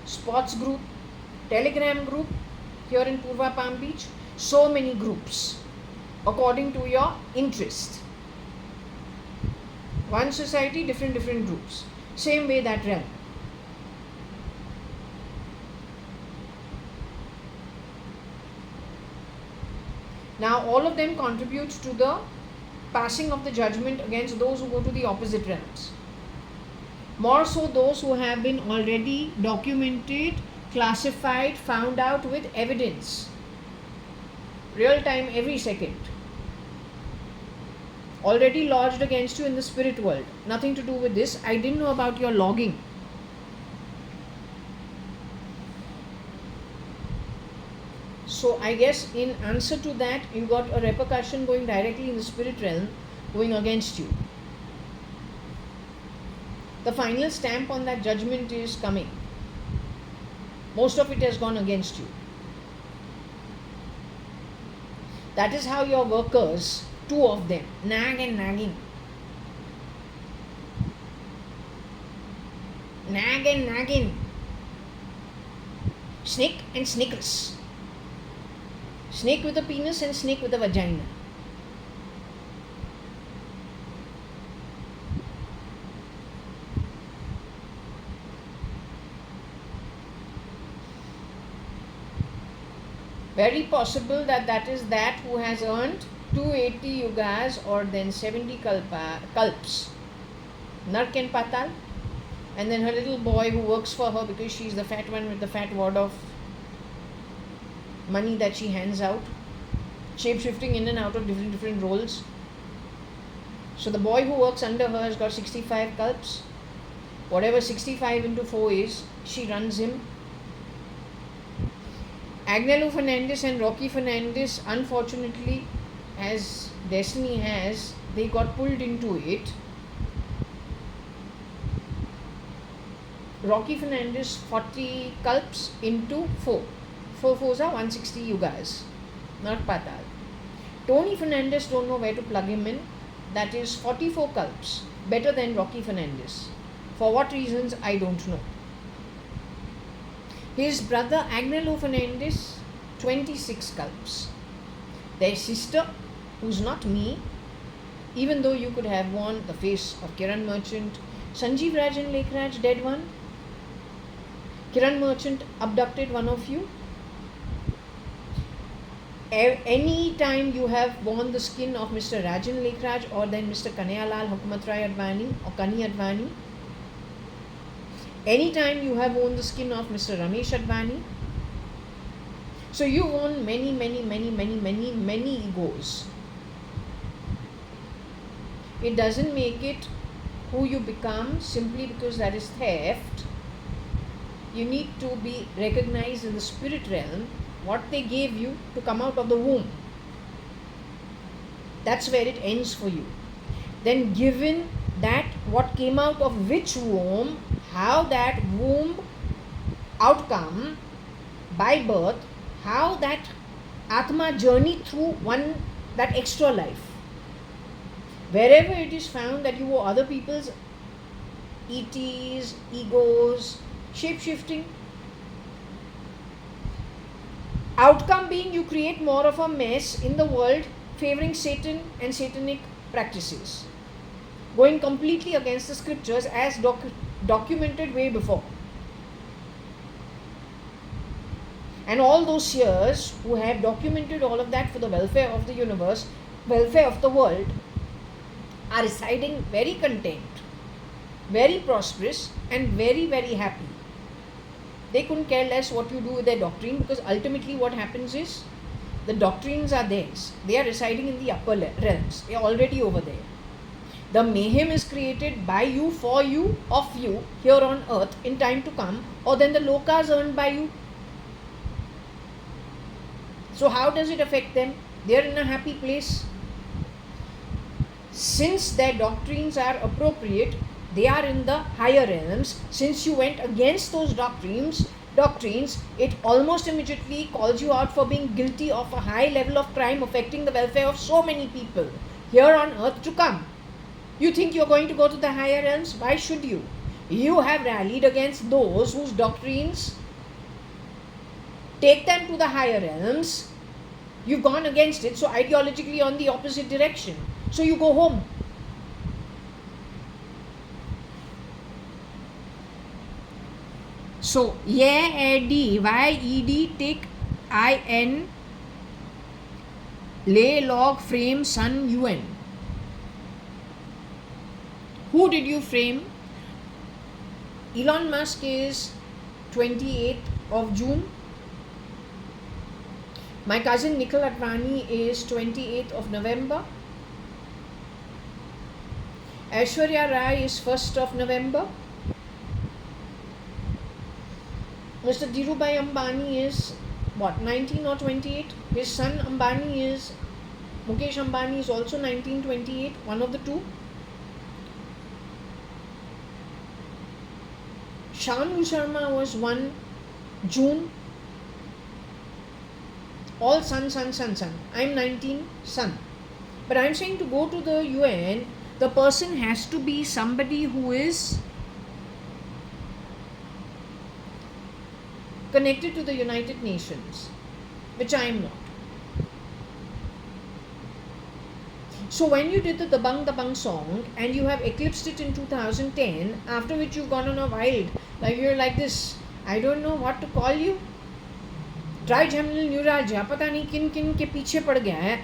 sports group, Telegram group here in Purva Palm Beach. So many groups according to your interest. One society, different groups. Same way that realm. Now all of them contribute to the passing of the judgment against those who go to the opposite realms. More so those who have been already documented, classified, found out with evidence. Real time, every second. Already lodged against you in the spirit world. Nothing to do with this. I didn't know about your logging. So I guess in answer to that, you got a repercussion going directly in the spirit realm, going against you. The final stamp on that judgment is coming. Most of it has gone against you. That is how your workers, two of them, nag and nagging. Nag and nagging. Snake and snickers. Snake with a penis and snake with a vagina. Very possible that is that who has earned 280 yugas or then 70 kalps. Nark and Patal. And then her little boy who works for her because she's the fat one with the fat wad of money that she hands out, shape-shifting in and out of different roles. So the boy who works under her has got 65 kalps. Whatever 65 into 4 is, she runs him. Agnello Fernandez and Rocky Fernandez, unfortunately, as destiny has, they got pulled into it. Rocky Fernandez 40 kalps into 4. 4 fours are 160 yugas, not Patal. Tony Fernandez, don't know where to plug him in. That is 44 kalps, better than Rocky Fernandez. For what reasons, I don't know. His brother Agnello Fernandez, 26 kalps. Their sister, who's not me, even though you could have worn the face of Kiran Merchant, Sanjeev Raj and Lekhraj, dead one. Kiran Merchant abducted one of you. Any time you have worn the skin of Mr. Rajan Lekhraj or then Mr. Kanayalal Hukumat-Rai-Advani or Kani Advani, any time you have worn the skin of Mr. Ramesh Advani, so you own many egos. It doesn't make it who you become simply because that is theft. You need to be recognized in the spirit realm, what they gave you to come out of the womb. That's where it ends for you. Then given that what came out of which womb, how that womb outcome by birth, how that Atma journeyed through that extra life. Wherever it is found that you were other people's ETs, egos, shape-shifting, outcome being you create more of a mess in the world favoring Satan and satanic practices, going completely against the scriptures as documented way before. And all those seers who have documented all of that for the welfare of the universe, welfare of the world, are residing very content, very prosperous, and very, very happy. They couldn't care less what you do with their doctrine, because ultimately what happens is the doctrines are theirs. They are residing in the upper realms. They are already over there. The mayhem is created by you, for you, of you, here on earth in time to come, or then the lokas earned by you. So how does it affect them? They are in a happy place. Since their doctrines are appropriate, they are in the higher realms. Since you went against those doctrines, it almost immediately calls you out for being guilty of a high level of crime affecting the welfare of so many people here on earth to come. You think you're going to go to the higher realms? Why should you? You have rallied against those whose doctrines take them to the higher realms. You've gone against it, so ideologically on the opposite direction. So you go home. So JAYADVANI, take IN, lay log frame sun UN. Who did you frame? Elon Musk is 28th of June. My cousin Lekhraj is 28th of November. Aishwarya Rai is 1st of November. Mr. Dhirubhai Ambani is 19 or 28? His son Ambani is, Mukesh Ambani is also 1928, one of the two. Shanu Sharma was 1 June. All sun. I'm 19 sun. But I'm saying to go to the UN, the person has to be somebody who is connected to the United Nations, which I am not. So when you did the Dabang song and you have eclipsed it in 2010, after which you've gone on a wild, like you're like this, I don't know what to call you, trigeminal neuralgia, पता नहीं किन किन के पीछे पड़ गया है.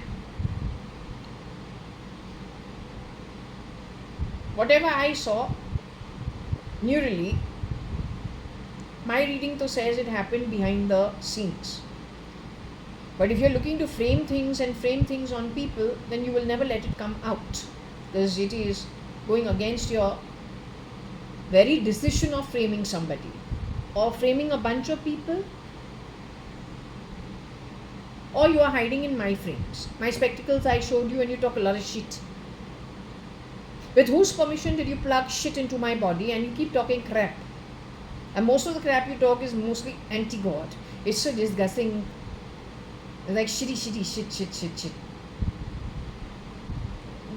Whatever I saw neurally, my reading to says it happened behind the scenes. But if you're looking to frame things and frame things on people, then you will never let it come out, because it is going against your very decision of framing somebody or framing a bunch of people, or you are hiding in my frames. My spectacles I showed you and you talk a lot of shit. With whose permission did you plug shit into my body and you keep talking crap? And most of the crap you talk is mostly anti-God. It's so disgusting. It's like shitty, shit.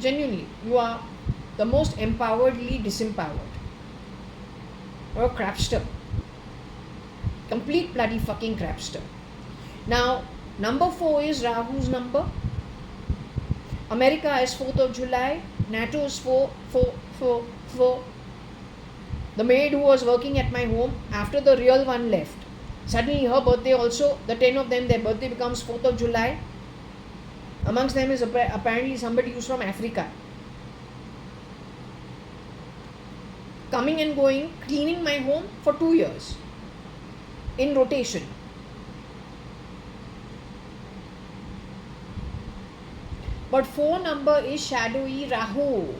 Genuinely, you are the most empoweredly disempowered. Or a crapster. Complete bloody fucking crapster. Now, number 4 is Rahu's number. America is 4th of July. NATO is 4. The maid who was working at my home, after the real one left, suddenly her birthday also, the 10 of them, their birthday becomes 4th of July. Amongst them is apparently somebody who's from Africa. Coming and going, cleaning my home for 2 years. In rotation. But 4 number is shadowy Rahu.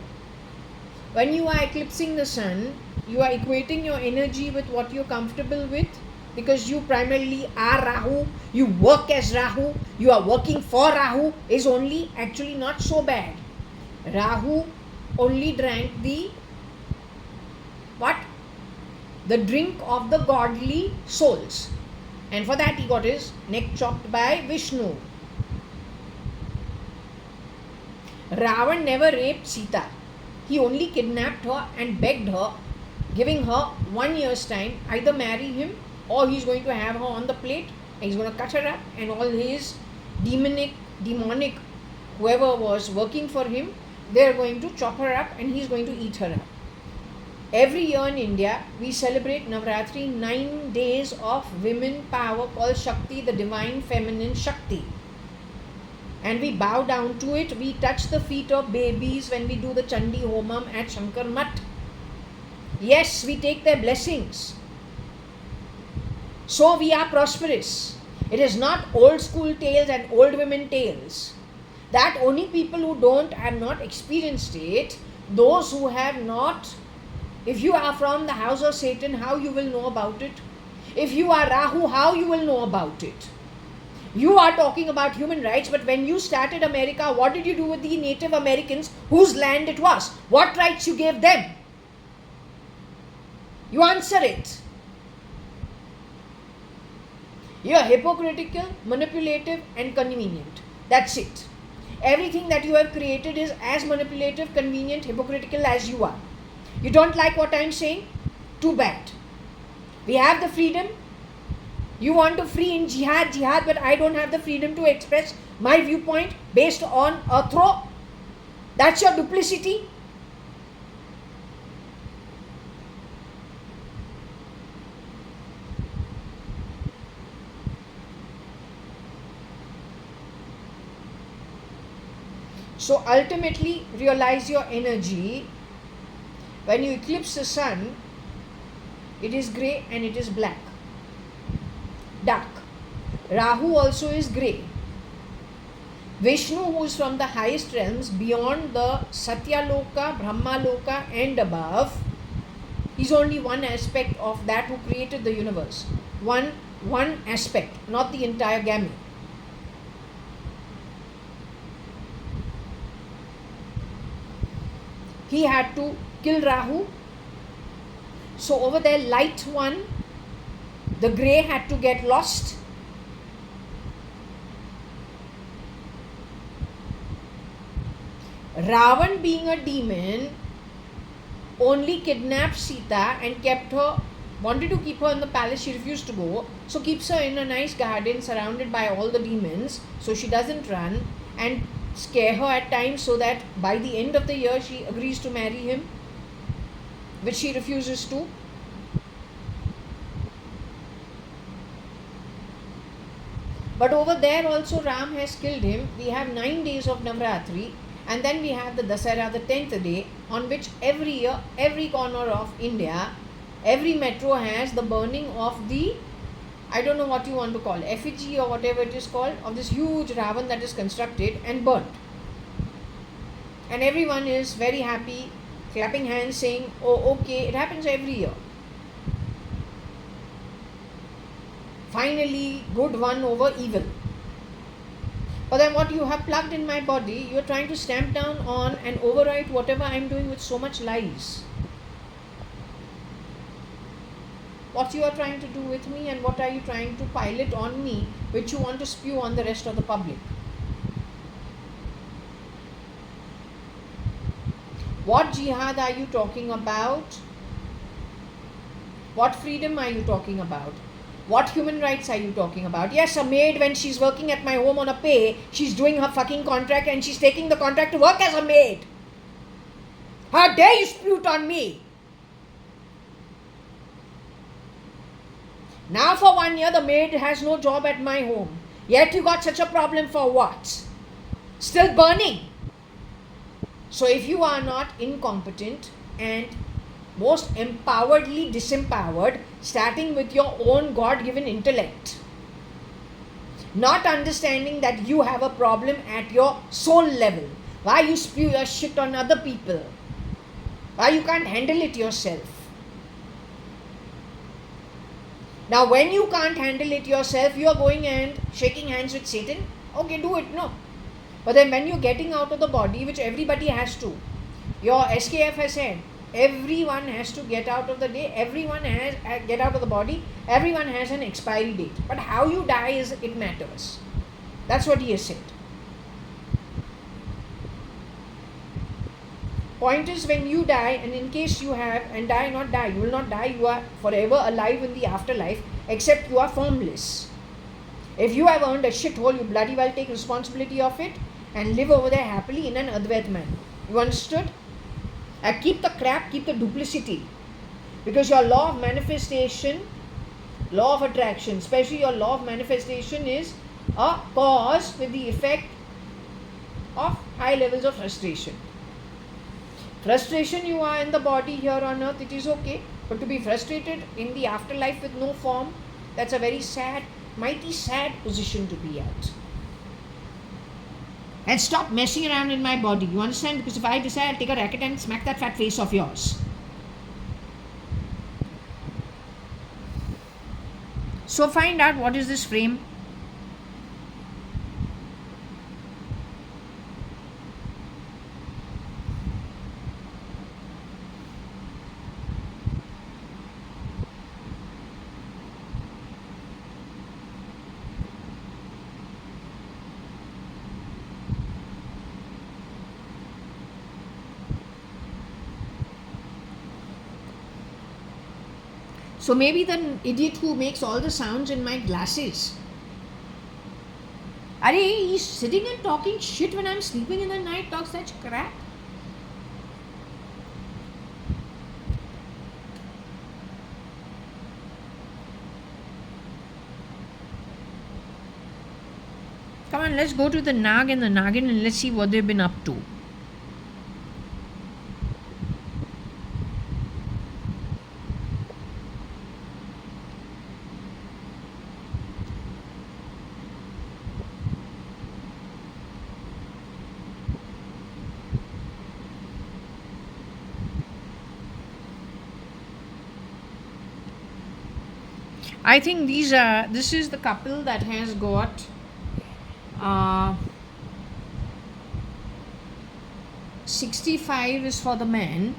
When you are eclipsing the sun, you are equating your energy with what you're comfortable with, because you primarily are Rahu, you work as Rahu, you are working for Rahu, is only actually not so bad. Rahu only drank the what? The drink of the godly souls. And for that he got his neck chopped by Vishnu. Ravan never raped Sita. He only kidnapped her and begged her, giving her 1 year's time, either marry him or he's going to have her on the plate and he's going to cut her up, and all his demonic whoever was working for him, they're going to chop her up and he's going to eat her up. Every year in India, we celebrate Navratri, 9 days of women power called Shakti, the divine feminine Shakti. And we bow down to it. We touch the feet of babies when we do the Chandi Homam at Shankar Mat. Yes, we take their blessings. So we are prosperous. It is not old school tales and old women tales. That only people who have not experienced it, those who have not. If you are from the house of Satan, how you will know about it? If you are Rahu, how you will know about it? You are talking about human rights, but when you started America, what did you do with the Native Americans whose land it was? What rights you gave them? You answer it. You are hypocritical, manipulative and convenient. That's it. Everything that you have created is as manipulative, convenient, hypocritical as you are. You don't like what I am saying? Too bad. We have the freedom. You want to free in jihad, but I don't have the freedom to express my viewpoint based on a throw. That's your duplicity. So ultimately, realize your energy. When you eclipse the sun, it is grey and it is black, dark. Rahu also is grey. Vishnu, who is from the highest realms, beyond the Satya Loka, Brahma Loka and above, is only one aspect of that who created the universe. One aspect, not the entire gamut. He had to kill Rahu. So over there, light one, the grey had to get lost. Ravan, being a demon, only kidnapped Sita and kept her, wanted to keep her in the palace. She refused to go. So keeps her in a nice garden surrounded by all the demons, so she doesn't run, and scare her at times so that by the end of the year she agrees to marry him, which she refuses to. But over there also Ram has killed him. We have 9 days of Navratri, and then we have the Dasara, the 10th day, on which every year, every corner of India, every metro has the burning of the, I don't know what you want to call, effigy or whatever it is called, of this huge Ravan that is constructed and burnt. And everyone is very happy, clapping hands, saying, oh okay, it happens every year. Finally, good won over evil. But then what you have plugged in my body, you are trying to stamp down on and overwrite whatever I am doing with so much lies. What you are trying to do with me, and what are you trying to pilot on me, which you want to spew on the rest of the public. What jihad are you talking about? What freedom are you talking about? What human rights are you talking about? Yes, a maid, when she's working at my home on a pay, she's doing her fucking contract and she's taking the contract to work as a maid. How dare you spew it on me? Now for 1 year the maid has no job at my home. Yet you got such a problem for what? Still burning. So if you are not incompetent and most empoweredly disempowered, starting with your own God-given intellect, not understanding that you have a problem at your soul level, why you spew your shit on other people, why you can't handle it yourself. Now when you can't handle it yourself, you are going and shaking hands with Satan. Okay, do it, no. But then when you're getting out of the body, which everybody has to, your SKF has said, everyone has to get out of the day, everyone has get out of the body, everyone has an expiry date. But how you die is, it matters. That's what he has said. Point is, when you die, and in case you have, and die, not die, you will not die, you are forever alive in the afterlife, except you are formless. If you have earned a shithole, you bloody well take responsibility of it, and live over there happily in an Advait manner. You understood? Keep the crap, keep the duplicity. Because your law of manifestation, law of attraction, especially your law of manifestation, is a cause with the effect of high levels of frustration. Frustration you are in the body here on earth, it is okay. But to be frustrated in the afterlife with no form, that's a very sad, mighty sad position to be at. And stop messing around in my body. You understand? Because if I decide, I'll take a racket and smack that fat face of yours. So find out what is this frame. So maybe the idiot who makes all the sounds in my glasses. He's sitting and talking shit when I'm sleeping in the night, talks such crap. Come on, let's go to the Nag and the Nagin and let's see what they've been up to. I think this is the couple that has got 65 is for the man,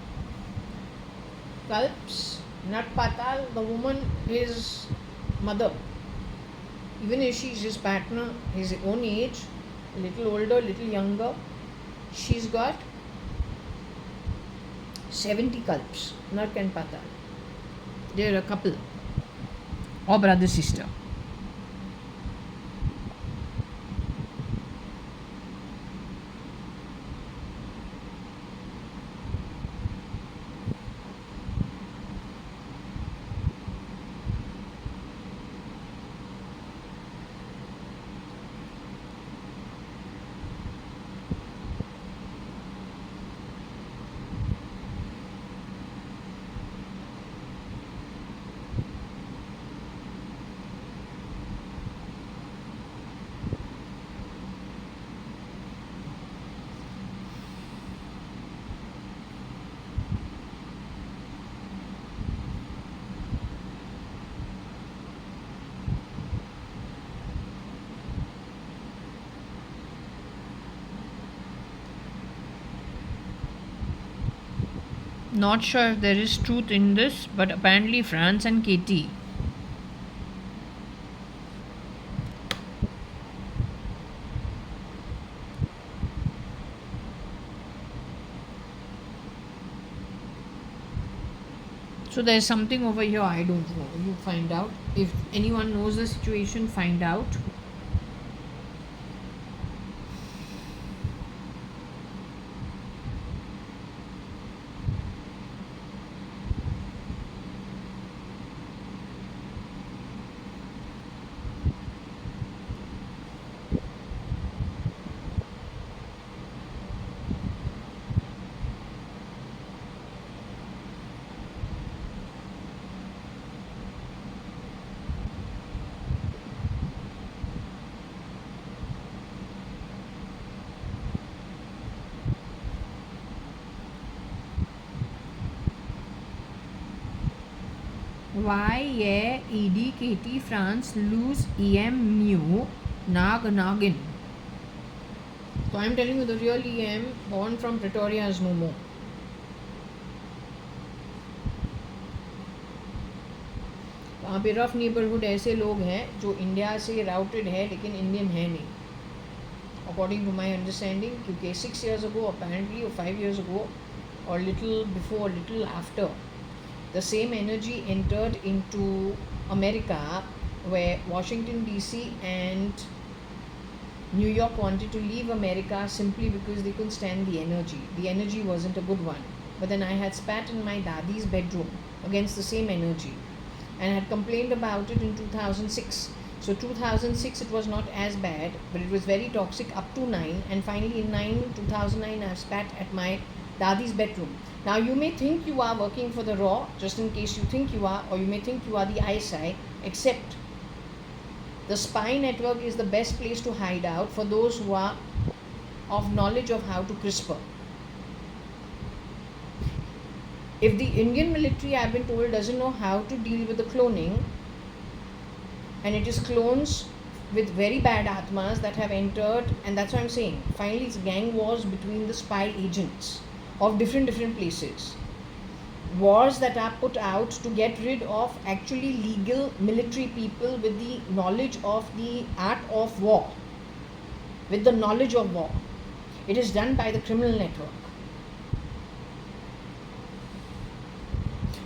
Kalps, Nat Patal, the woman, his mother. Even if she's his partner, his own age, a little older, a little younger, she's got 70 Kalps, Nat and Patal. They're a couple. Or brother sister. Not sure if there is truth in this, but apparently France and Katie. So there's something over here, I don't know. You find out. If anyone knows the situation, find out. JAYA.ADVANI France lose EM mu Nagin. So I'm telling you, the real EM born from Pretoria is no more. वहाँ पे rough neighbourhood ऐसे लोग हैं जो India से routed है लेकिन Indian है नहीं, अकॉर्डिंग टू माई अंडरस्टैंडिंग. क्योंकि 6 years ago apparently or 5 years ago or little before, little after, the same energy entered into America, where Washington DC and New York wanted to leave America simply because they couldn't stand the energy. The energy wasn't a good one. But then I had spat in my dadi's bedroom against the same energy and had complained about it in 2006. So 2006 it was not as bad, but it was very toxic up to 9, and finally in 2009 I spat at my dadi's bedroom. Now you may think you are working for the Raw, just in case you think you are, or you may think you are the ISI, except the spy network is the best place to hide out for those who are of knowledge of how to CRISPR. If the Indian military, I've been told, doesn't know how to deal with the cloning, and it is clones with very bad atmas that have entered, and that's what I'm saying. Finally, it's gang wars between the spy agents of different places. Wars that are put out to get rid of actually legal military people with the knowledge of the art of war, with the knowledge of war. It is done by the criminal network.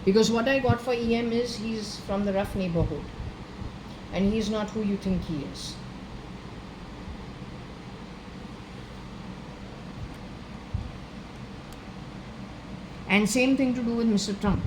Because what I got for EM is he's from the rough neighborhood and he's not who you think he is. And same thing to do with Mr. Trump.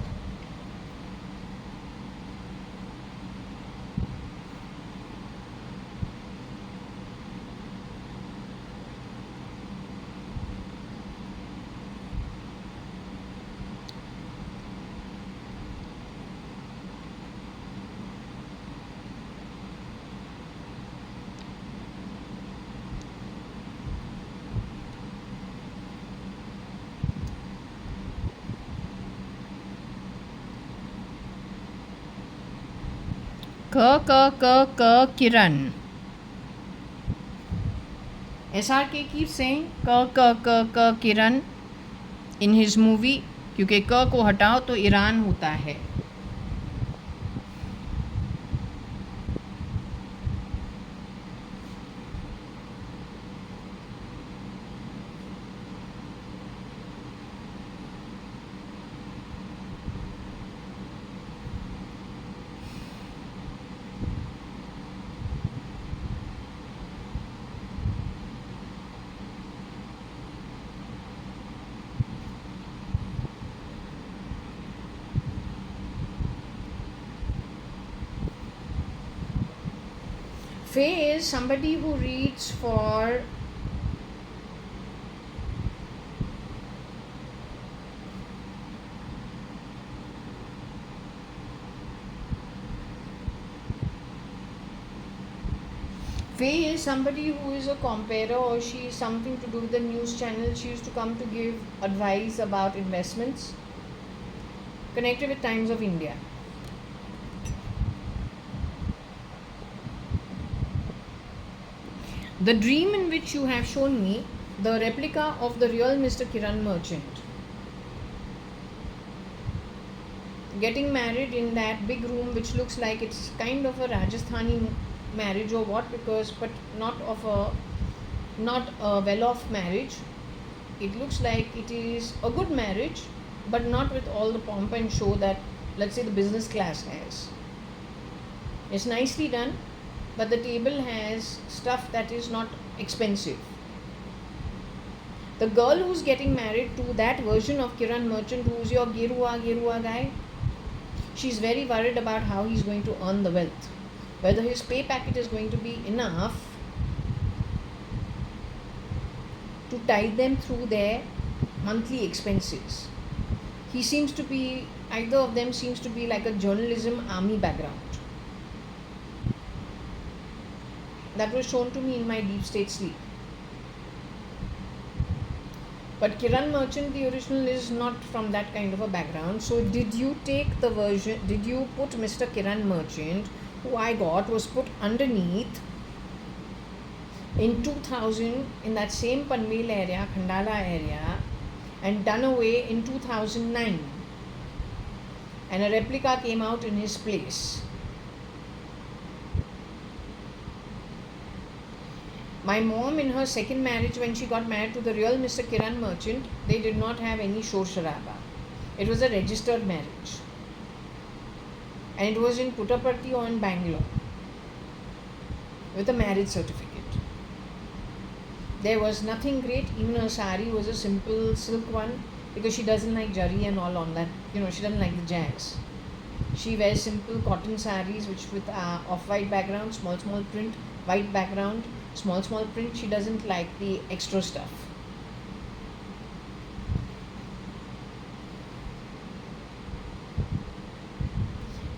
Kiran. SRK keeps saying Kiran in his movie, क्योंकि क को हटाओ तो Iran होता है. Faye is somebody who reads for Faye is somebody who is a comparer, or she is something to do with the news channel. She used to come to give advice about investments connected with Times of India. The dream in which you have shown me, the replica of the real Mr. Kiran Merchant, getting married in that big room which looks like it's kind of a Rajasthani marriage or what, because but not a well-off marriage. It looks like it is a good marriage, but not with all the pomp and show that, let's say, the business class has. It's nicely done, but the table has stuff that is not expensive. The girl who's getting married to that version of Kiran Merchant, who's your Gerua guy, she's very worried about how he's going to earn the wealth, whether his pay packet is going to be enough to tide them through their monthly expenses. He seems to be, either of them seems to be like a journalism army background. That was shown to me in my deep state sleep. But Kiran Merchant, the original, is not from that kind of a background. So did you take the version, did you put Mr. Kiran Merchant, who I got, was put underneath in 2000 in that same Panvel area, Khandala area, and done away in 2009. And a replica came out in his place. My mom, in her second marriage, when she got married to the real Mr. Kiran Merchant, they did not have any shor sharaba. It was a registered marriage. And it was in Puttaparthi or in Bangalore with a marriage certificate. There was nothing great. Even her sari was a simple silk one because she doesn't like jari and all on that. She doesn't like the jazz. She wears simple cotton saris which with off-white background, small small print, white background, small small print. She doesn't like the extra stuff.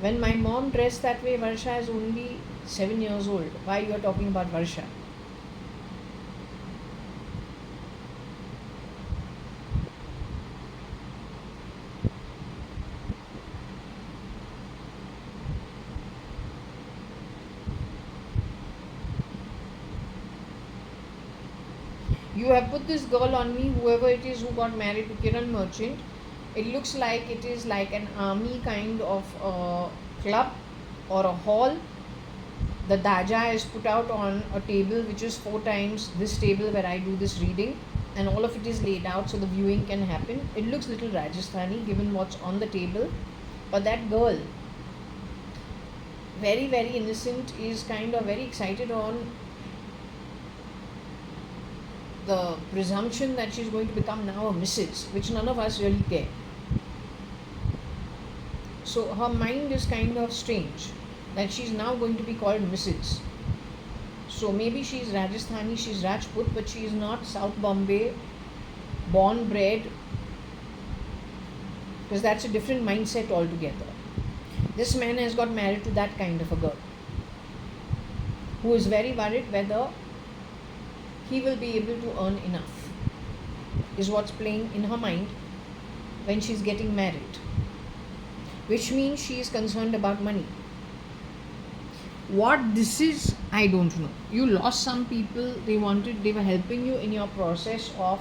When my mom dressed that way, Varsha is only 7 years old. Why you are talking about Varsha? You have put this girl on me, whoever it is who got married to Kiran Merchant. It looks like it is like an army kind of club or a hall. The daja is put out on a table which is 4 times this table where I do this reading, and all of it is laid out so the viewing can happen. It looks little Rajasthani given what's on the table, but that girl, very very innocent, is kind of very excited on the presumption that she's going to become now a Mrs., which none of us really care. So her mind is kind of strange that she's now going to be called Mrs. So maybe she's Rajasthani, she's Rajput, but she is not South Bombay, born bred, because that's a different mindset altogether. This man has got married to that kind of a girl who is very worried whether he will be able to earn enough, is what's playing in her mind when she's getting married, which means she is concerned about money. What this is, I don't know. You lost some people, they were helping you in your process of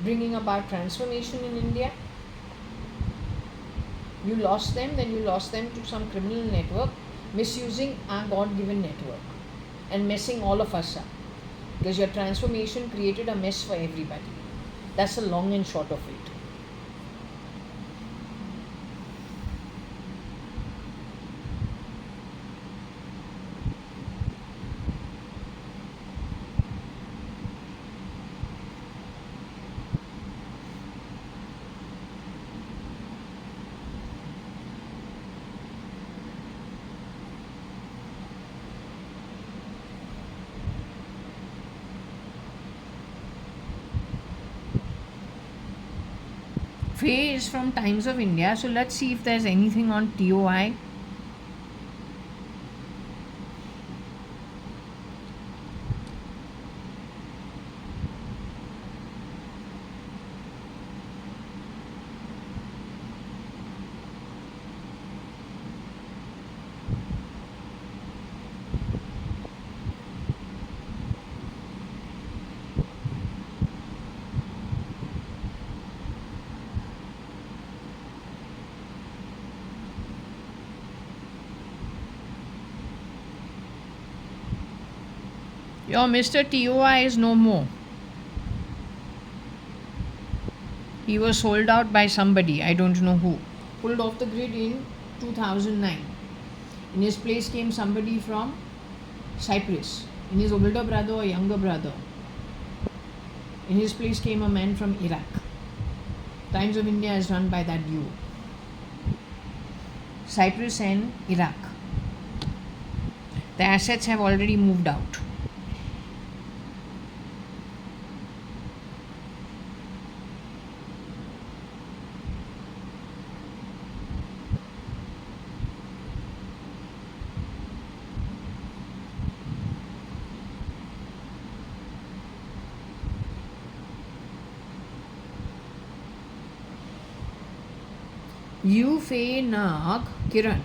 bringing about transformation in India. You lost them, then you lost them to some criminal network misusing our God-given network and messing all of us up. Because your transformation created a mess for everybody. That's the long and short of it. Faye is from Times of India, so let's see if there's anything on TOI. Your Mr. TOI is no more. He was sold out by somebody, I don't know who. Pulled off the grid in 2009. In his place came somebody from Cyprus. In his older brother or younger brother. In his place came a man from Iraq. Times of India is run by that duo. Cyprus and Iraq. The assets have already moved out. Faye Nag Kiran.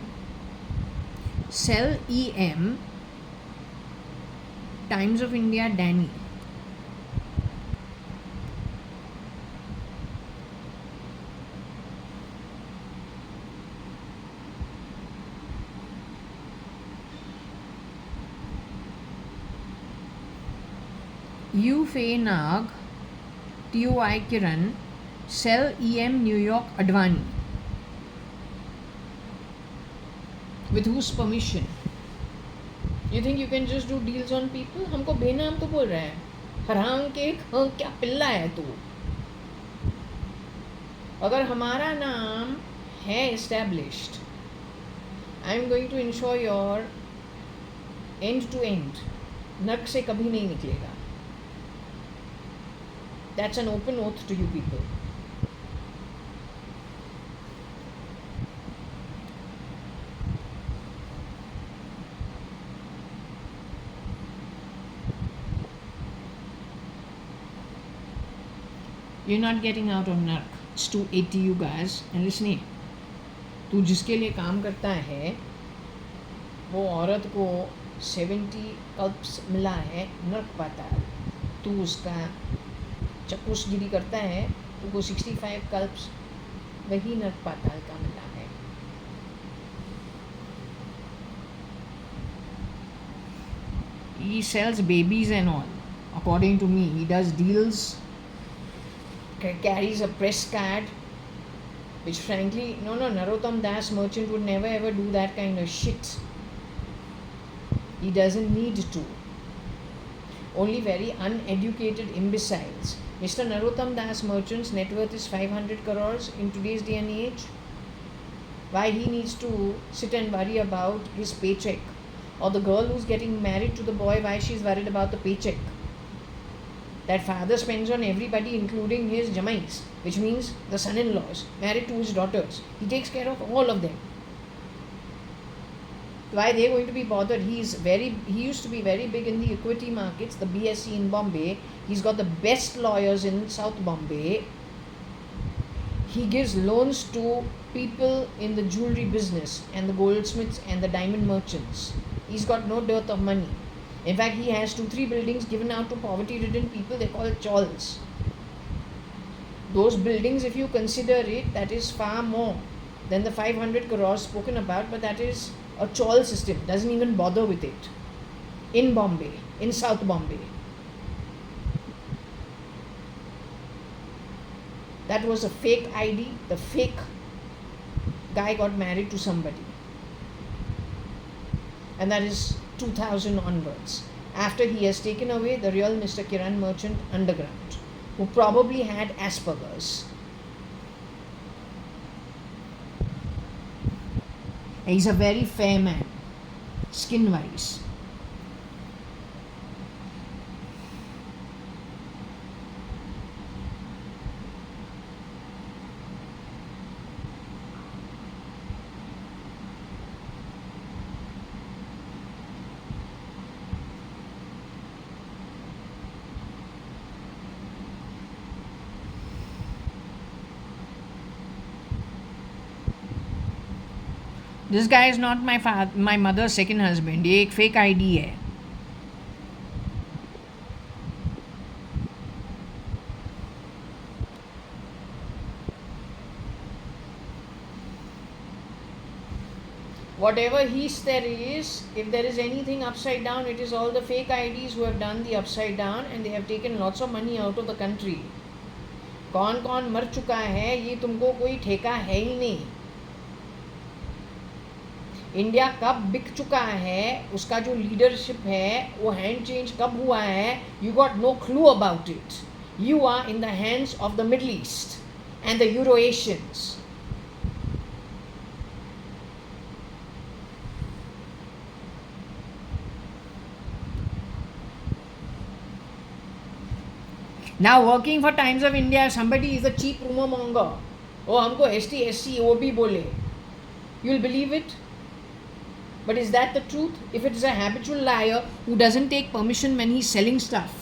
Sell EM. Times of India Danny. Faye Nag. TOI Kiran. Sell EM New York Advani. With whose permission? You think you can just do deals on people? हमको बेनाम तो बोल रहा है. हराम के क्या पिल्ला है तू। अगर हमारा नाम है established, I am going to ensure your end to end नर्क से कभी नहीं निकलेगा। That's an open oath to you people. You're not getting out of narc. It's 280 you guys. And listen, तू जिसके लिए काम करता है वो औरत को 70 कल्प्स मिला है नर्क पाताल, तू उसका चक्कुसगिरी करता है, तू को 65 कल्प्स वही नर्क पाताल का मिला है। He sells babies and all. According to me, he does deals, carries a press card, which frankly, no, Narottam Das merchant would never ever do that kind of shit. He doesn't need to. Only very uneducated imbeciles. Mr. Narottam Das merchant's net worth is 500 crores in today's day and age. Why he needs to sit and worry about his paycheck? Or the girl who's getting married to the boy, why she's worried about the paycheck? That father spends on everybody, including his jamais, which means the son-in-laws married to his daughters. He takes care of all of them. Why they going to be bothered? He used to be very big in the equity markets, the BSE in Bombay. He's got the best lawyers in South Bombay. He gives loans to people in the jewelry business and the goldsmiths and the diamond merchants. He's got no dearth of money. In fact, he has 2-3 buildings given out to poverty-ridden people. They call it chawls. Those buildings, if you consider it, that is far more than the 500 crores spoken about, but that is a chawl system. Doesn't even bother with it. In Bombay, in South Bombay. That was a fake ID. The fake guy got married to somebody. And that is 2000 onwards, after he has taken away the real Mr. Kiran merchant underground, who probably had Asperger's. He's a very fair man, skin-wise. This guy is not my mother's second husband. ये एक fake ID है. Whatever there is, if there is anything upside down, it is all the fake IDs who have done the upside down, and they have taken lots of money out of the country. कौन कौन मर चुका है ये तुमको कोई ठेका है ही नहीं. इंडिया कब बिक चुका है, उसका जो लीडरशिप है वो हैंड चेंज कब हुआ है, you got no clue about it. You are in the hands of the Middle East and the Eurasians. Now working for Times of India, somebody is a cheap rumor monger. Oh, हमको ST, SC, OB बोले. You'll believe it? But is that the truth? If it is a habitual liar who doesn't take permission when he's selling stuff,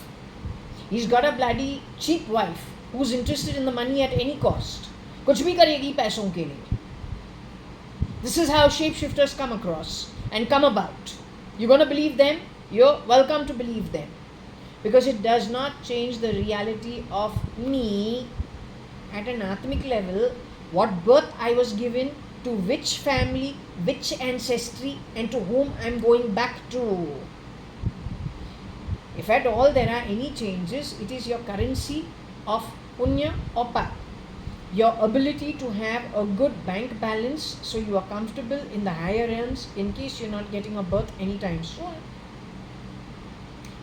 he's got a bloody cheap wife who's interested in the money at any cost. कुछ भी करेगी पैसों के लिए. This is how shapeshifters come across and come about. You're going to believe them? You're welcome to believe them. Because it does not change the reality of me at an atmic level, what birth I was given, to which family, which ancestry, and to whom I am going back to. If at all there are any changes, it is your currency of punya or pap. Your ability to have a good bank balance so you are comfortable in the higher realms in case you're not getting a birth anytime soon.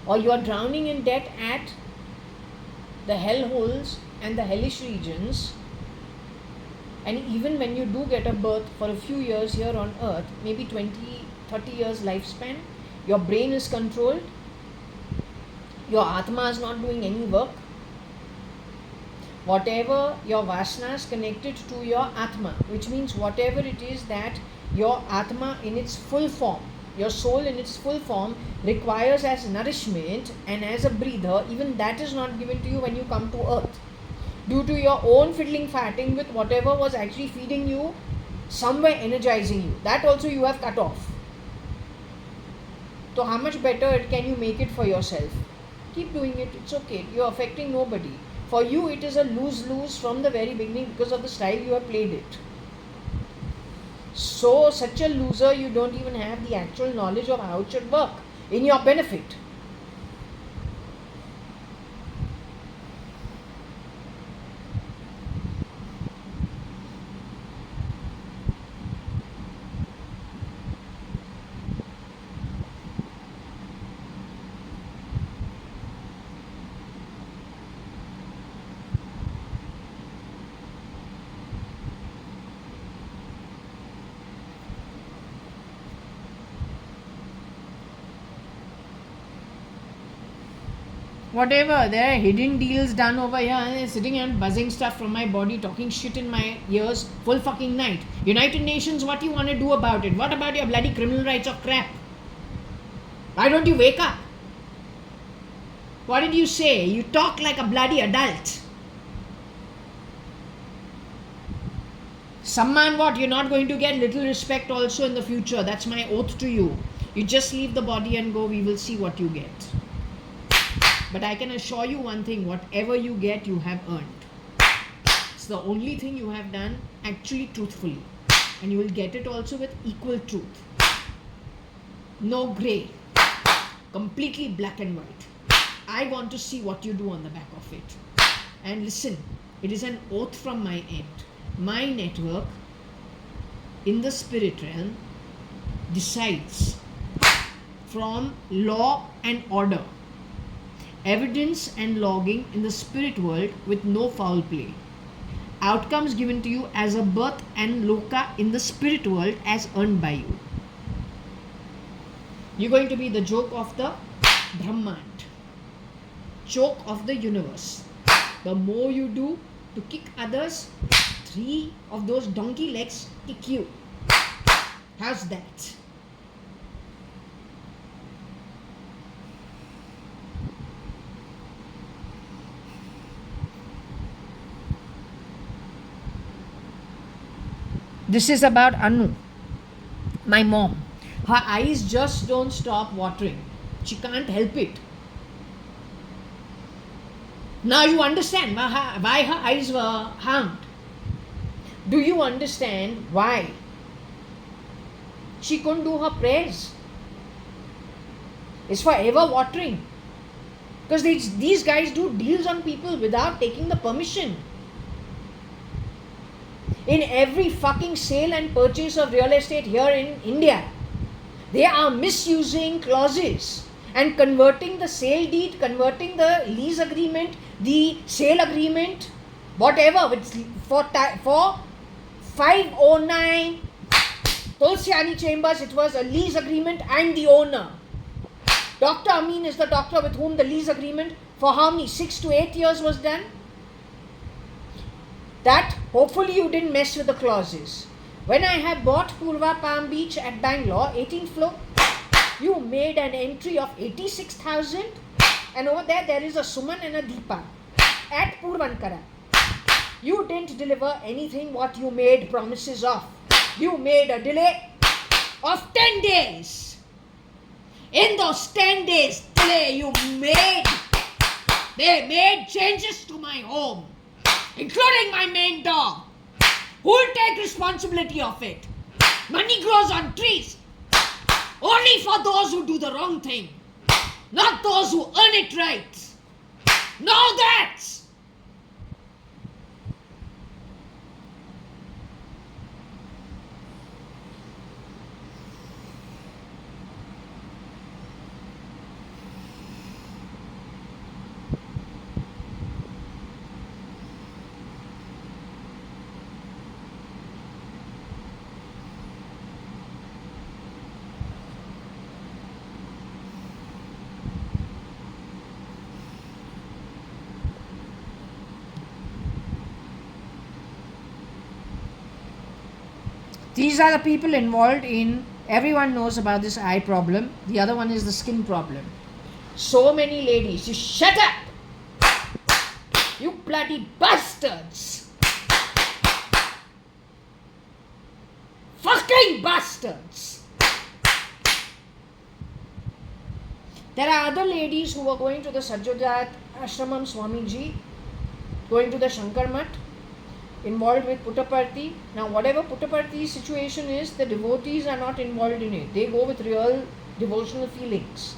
Or you are drowning in debt at the hell holes and the hellish regions. And even when you do get a birth for a few years here on earth, maybe 20, 30 years lifespan, your brain is controlled, your Atma is not doing any work. Whatever your Vasana is connected to your Atma, which means whatever it is that your Atma in its full form, your soul in its full form requires as nourishment and as a breather, even that is not given to you when you come to earth. Due to your own fiddling fatting with whatever was actually feeding you, somewhere energizing you, that also you have cut off. So how much better can you make it for yourself? Keep doing it, it's okay, you're affecting nobody. For you it is a lose-lose from the very beginning because of the style you have played it. So such a loser, you don't even have the actual knowledge of how it should work in your benefit. Whatever, there are hidden deals done over here and they're sitting and buzzing stuff from my body, talking shit in my ears full fucking night. United Nations, what do you want to do about it? What about your bloody criminal rights of crap? Why don't you wake up? What did you say? You talk like a bloody adult. Samman what? You're not going to get little respect also in the future. That's my oath to you. You just leave the body and go, we will see what you get. But I can assure you one thing, whatever you get, you have earned. It's the only thing you have done actually truthfully. And you will get it also with equal truth. No grey. Completely black and white. I want to see what you do on the back of it. And listen, it is an oath from my end. My network in the spirit realm decides from law and order, evidence and logging in the spirit world with no foul play. Outcomes given to you as a birth and loka in the spirit world as earned by you. You're going to be the joke of the Brahmand, joke of the universe. The more you do to kick others, 3 of those donkey legs kick you. How's that? This is about Anu, my mom. Her eyes just don't stop watering. She can't help it. Now you understand why her eyes were harmed. Do you understand why she couldn't do her prayers? It's forever watering. Because these guys do deals on people without taking the permission. In every fucking sale and purchase of real estate here in India, they are misusing clauses and converting the sale deed, converting the lease agreement, the sale agreement, whatever, for 509 Tulsiani Chambers, it was a lease agreement and the owner. Dr. Amin is the doctor with whom the lease agreement for how many, 6 to 8 years was done? That hopefully you didn't mess with the clauses. When I had bought Purva Palm Beach at Bangalore, 18th floor, you made an entry of 86,000 and over there is a Suman and a Deepa at Purvankara. You didn't deliver anything what you made promises of. You made a delay of 10 days. In those 10 days delay they made changes to my home, including my main dog. Who will take responsibility of it? Money grows on trees. Only for those who do the wrong thing, not those who earn it right. Know that. These are the people involved in, everyone knows about this eye problem. The other one is the skin problem. So many ladies, you shut up! You bloody bastards! Fucking bastards! There are other ladies who were going to the Sajjojat Ashramam Swamiji, going to the Shankar Mat, involved with Puttaparthi. Now, whatever Puttaparthi's situation is, the devotees are not involved in it. They go with real devotional feelings.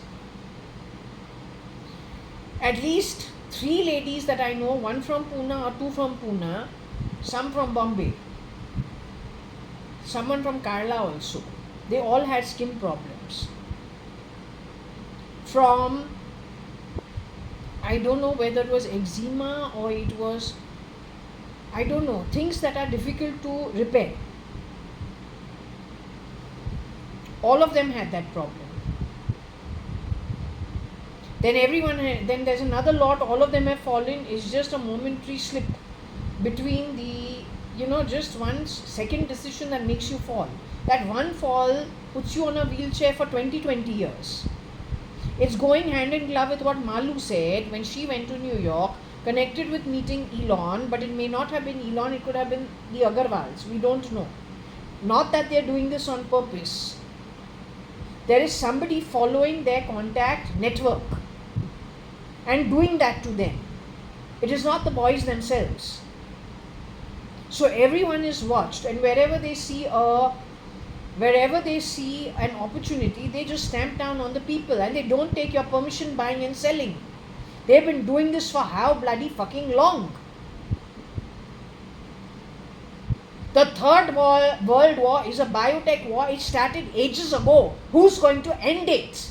At least 3 ladies that I know, 1 from Pune or 2 from Pune, some from Bombay, someone from Kerala also. They all had skin problems. From, I don't know whether it was eczema or it was, I don't know, things that are difficult to repair. All of them had that problem. Then there's another lot, all of them have fallen. It's just a momentary slip between the, just 1 second decision that makes you fall. That one fall puts you on a wheelchair for 20 years. It's going hand in glove with what Malu said when she went to New York, connected with meeting Elon, but it may not have been Elon, it could have been the Agarwals. We don't know. Not that they're doing this on purpose. There is somebody following their contact network and doing that to them. It is not the boys themselves. So everyone is watched, and wherever they see an opportunity, they just stamp down on the people, and they don't take your permission buying and selling. They've been doing this for how bloody fucking long? The Third World War is a biotech war. It started ages ago. Who's going to end it?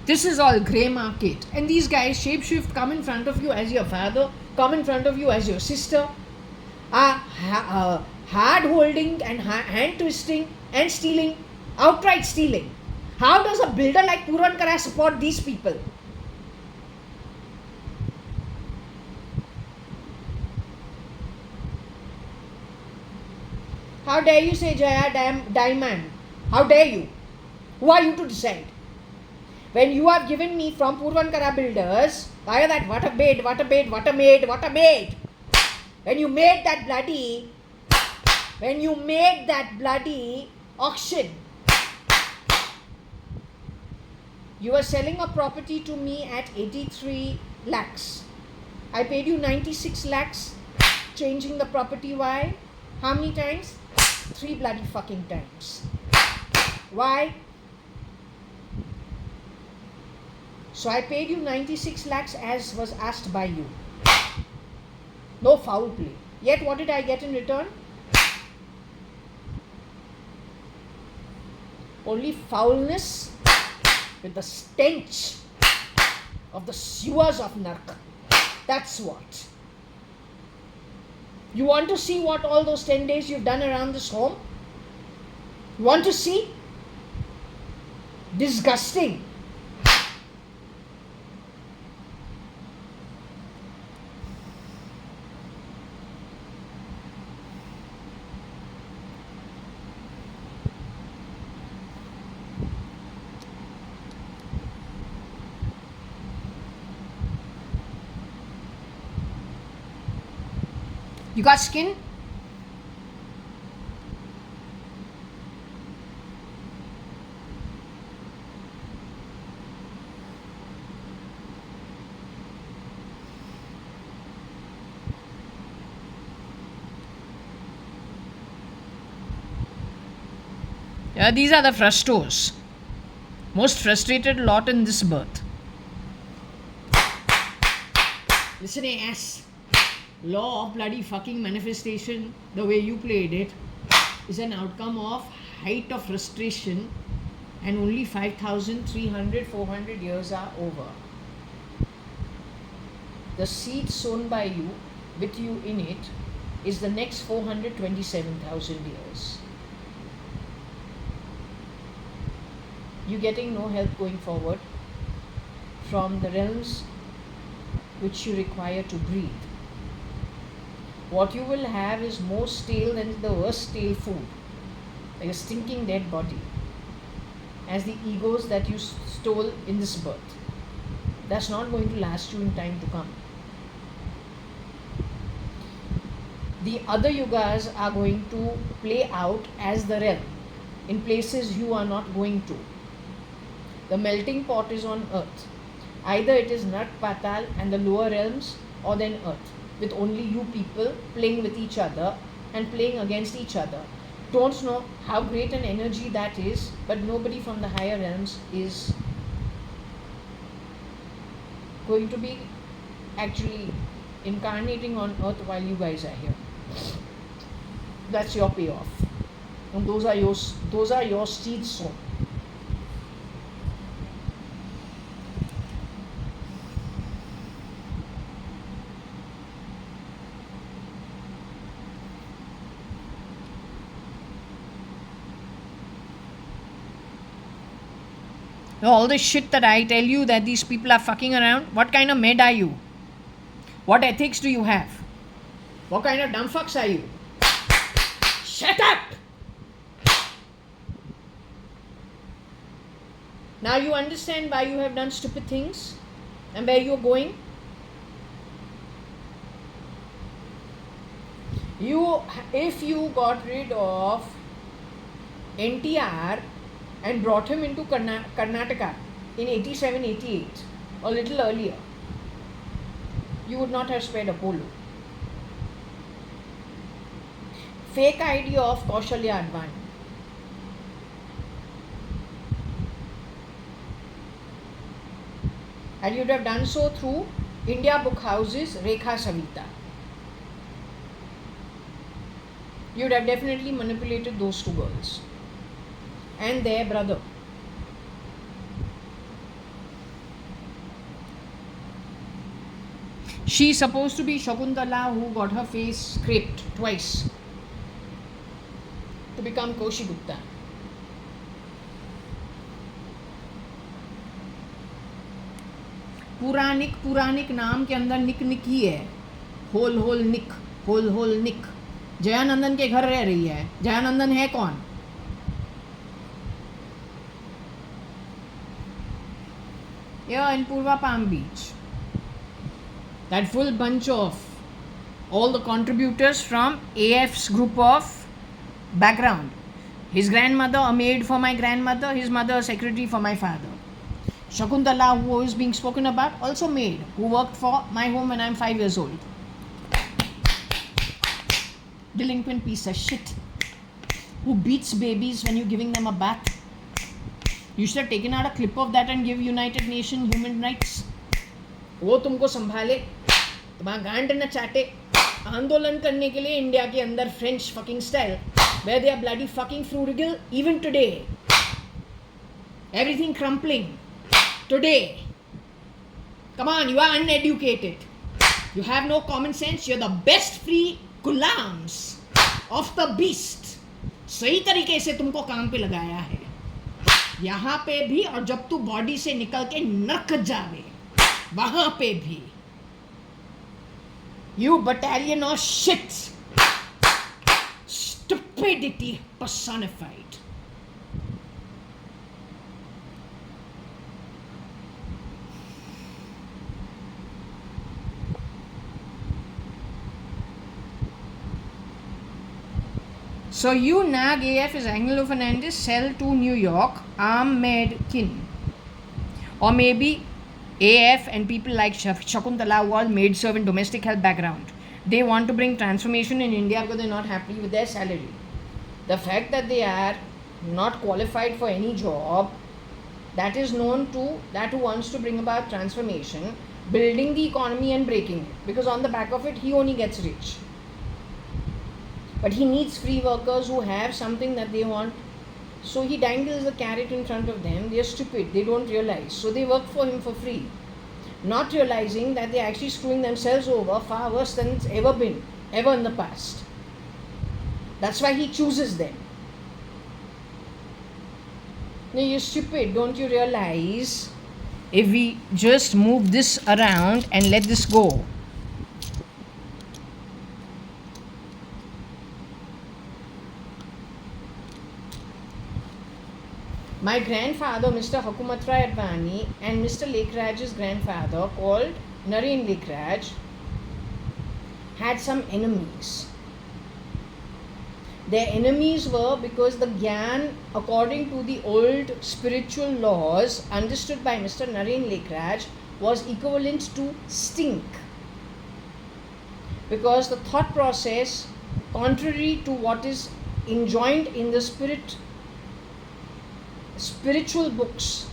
This is all grey market. And these guys shapeshift, come in front of you as your father, come in front of you as your sister, are hard holding and hand twisting and stealing, outright stealing. How does a builder like Purvankara support these people? How dare you say Jaya-ADVANI? How dare you? Who are you to decide? When you have given me from Purvankara Builders, via that what a maid. When you made that bloody auction, you were selling a property to me at 83 lakhs. I paid you 96 lakhs, changing the property. Why? How many times? 3 bloody fucking times. Why? So I paid you 96 lakhs as was asked by you. No foul play. Yet what did I get in return? Only foulness with the stench of the sewers of Nark. That's what. You want to see what all those 10 days you've done around this home? You want to see? Disgusting. You got skin? These are the frustos. Most frustrated lot in this birth. Listen, ass. Law of bloody fucking manifestation, the way you played it, is an outcome of height of frustration, and only 5,300, 400 years are over. The seed sown by you, with you in it, is the next 427,000 years. You're getting no help going forward from the realms which you require to breathe. What you will have is more stale than the worst stale food, like a stinking dead body, as the egos that you stole in this birth. That's not going to last you in time to come. The other yugas are going to play out as the realm in places you are not going to. The melting pot is on earth. Either it is Narak Patal and the lower realms, or then earth, with only you people playing with each other and playing against each other. Don't know how great an energy that is, but nobody from the higher realms is going to be actually incarnating on earth while you guys are here. That's your payoff. And those are your seeds sown. All the shit that I tell you that these people are fucking around, what kind of med are you? What ethics do you have? What kind of dumb fucks are you? Shut up! Now you understand why you have done stupid things and where you are going? If you got rid of NTR and brought him into Karnataka in 87, 88, or a little earlier, you would not have spared Apollo. Fake idea of JAYA.ADVANI. And you'd have done so through India Book House's Rekha Savita. You'd have definitely manipulated those two girls and their brother. She's supposed to be Shakuntala, who got her face scraped twice to become Koshi Gupta. Puranic नाम के अंदर निक निक ही है. Whole निक. जयानंदन के घर रह रही है. जयानंदन है कौन? Yeah, in Purva Palm Beach. That full bunch of all the contributors from AF's group of background. His grandmother, a maid for my grandmother, his mother, a secretary for my father. Shakuntala, who is being spoken about, also maid, who worked for my home when I'm 5 years old. Delinquent piece of shit, who beats babies when you're giving them a bath. You should have taken out a clip of that and give United Nations human rights. वो तुमको संभाले, तुम्हारा गांड न चाटे, आंदोलन करने के लिए इंडिया के अंदर French fucking style, where they are bloody fucking frugal even today. Everything crumpling today. Come on, you are uneducated. You have no common sense. You're the best free gulams of the beast. सही तरीके से तुमको काम पे लगाया है यहाँ पे भी, और जब तू बॉडी से निकल के नरक जावे वहां पे भी. You battalion of shit. Stupidity personified. So you nag AF is Angelo Fernandez, sell to New York, Ahmed Kin. Or maybe AF and people like Shakuntala, who all maid servant domestic help background. They want to bring transformation in India because they're not happy with their salary. The fact that they are not qualified for any job, that is known to that who wants to bring about transformation, building the economy and breaking it, because on the back of it he only gets rich. But he needs free workers who have something that they want. So he dangles the carrot in front of them. They are stupid, they don't realize, so they work for him for free, not realizing that they're actually screwing themselves over far worse than it's ever been, ever in the past. That's why he chooses them. No, you're stupid, don't you realize if we just move this around and let this go, my grandfather, Mr. JAYA.ADVANI, and Mr. Lekhraj's grandfather, called Naren Lekhraj, had some enemies. Their enemies were because the Gyan, according to the old spiritual laws understood by Mr. Naren Lekhraj, was equivalent to stink. Because the thought process, contrary to what is enjoined in the spiritual books,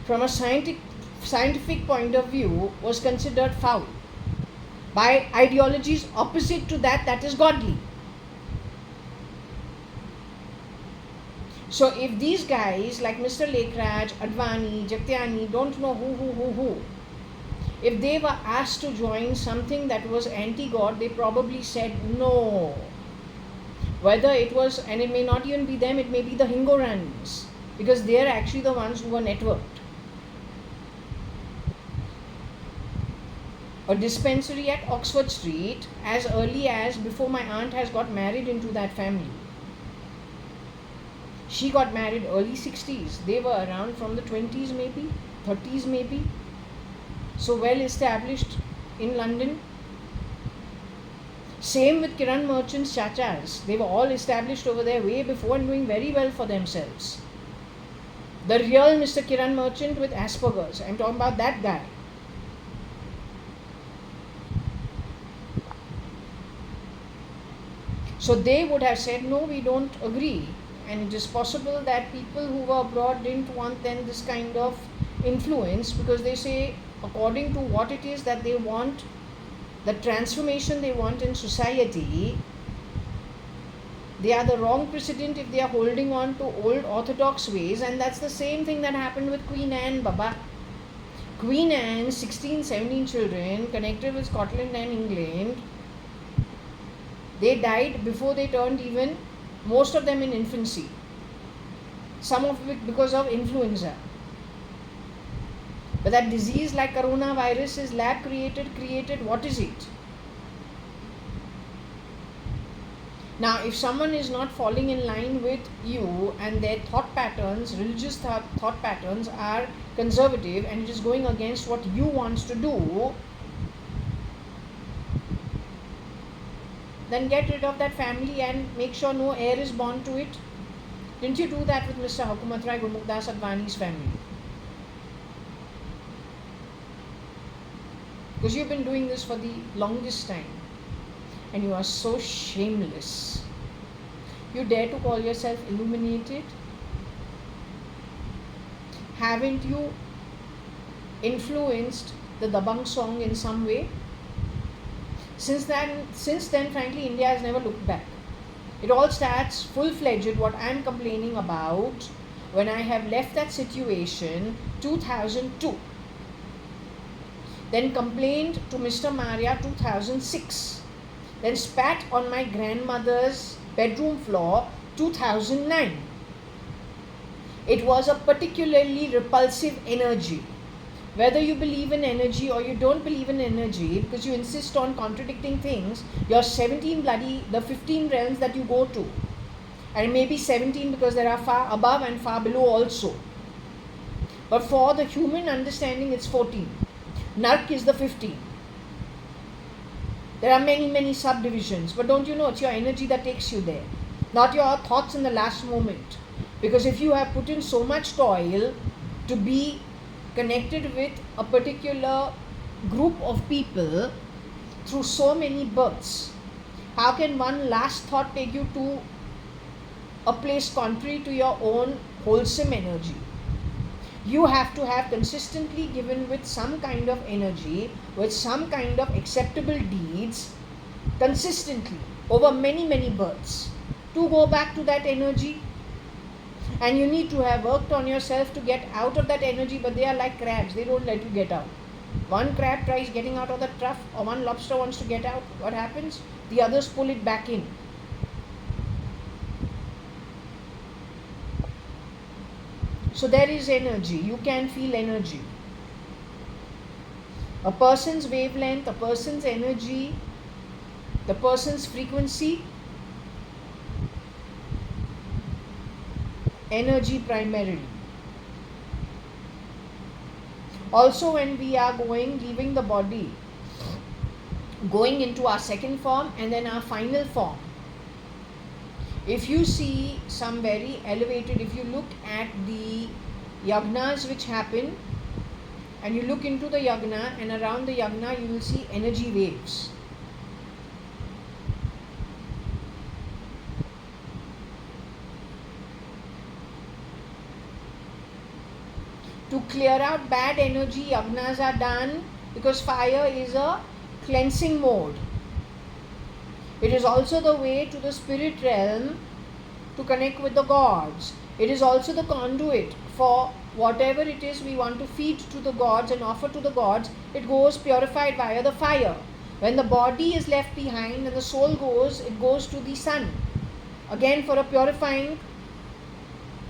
from a scientific point of view, was considered foul by ideologies opposite to that is godly. So if these guys like Mr. Lekhraj, Advani, Jagtiani don't know who, if they were asked to join something that was anti-God, they probably said no. Whether it was, and it may not even be them, it may be the Hingorans, because they are actually the ones who were networked. A dispensary at Oxford Street, as early as before my aunt has got married into that family. She got married early 60s. They were around from the 20s maybe, 30s maybe. So well established in London. Same with Kiran Merchant's chachas. They were all established over there way before and doing very well for themselves. The real Mr. Kiran Merchant with Asperger's. I'm talking about that guy. So they would have said, no, we don't agree. And it is possible that people who were abroad didn't want then this kind of influence, because they say, according to what it is that they want, the transformation they want in society, they are the wrong precedent if they are holding on to old orthodox ways. And that's the same thing that happened with Queen Anne, Baba. Queen Anne's 16, 17 children connected with Scotland and England, they died before they turned even, most of them in infancy. Some of it because of influenza. But that disease like coronavirus is lab created, what is it? Now, if someone is not falling in line with you and their thought patterns, religious thought patterns are conservative and it is going against what you want to do, then get rid of that family and make sure no heir is born to it. Didn't you do that with Mr. Hukumat Rai Gurmukdas Advani's family? Because you've been doing this for the longest time and you are so shameless. You dare to call yourself illuminated? Haven't you influenced the Dabang song in some way? Since then, frankly, India has never looked back. It all starts full-fledged, what I am complaining about, when I have left that situation, 2002. Then complained to Mr. Maria, 2006. Then spat on my grandmother's bedroom floor, 2009. It was a particularly repulsive energy. Whether you believe in energy or you don't believe in energy, because you insist on contradicting things, your 17 the 15 realms that you go to, and maybe 17 because there are far above and far below also. But for the human understanding, it's 14. Nark is the 15. There are many subdivisions, but don't you know it's your energy that takes you there, not your thoughts in the last moment. Because if you have put in so much toil to be connected with a particular group of people through so many births, how can one last thought take you to a place contrary to your own wholesome energy. You have to have consistently given with some kind of energy, with some kind of acceptable deeds, consistently over many, many births to go back to that energy. And you need to have worked on yourself to get out of that energy, but they are like crabs, they don't let you get out. One crab tries getting out of the trough, or one lobster wants to get out. What happens? The others pull it back in. So there is energy. You can feel energy. A person's wavelength, a person's energy, the person's frequency, energy primarily. Also, when we are leaving the body, going into our second form and then our final form, if you see some very elevated, if you look at the yagnas which happen, and you look into the yagna, and around the yagna you will see energy waves. To clear out bad energy, yagnas are done, because fire is a cleansing mode. It is also the way to the spirit realm to connect with the gods. It is also the conduit for whatever it is we want to feed to the gods and offer to the gods. It goes purified via the fire. When the body is left behind and the soul goes, it goes to the sun. Again for a purifying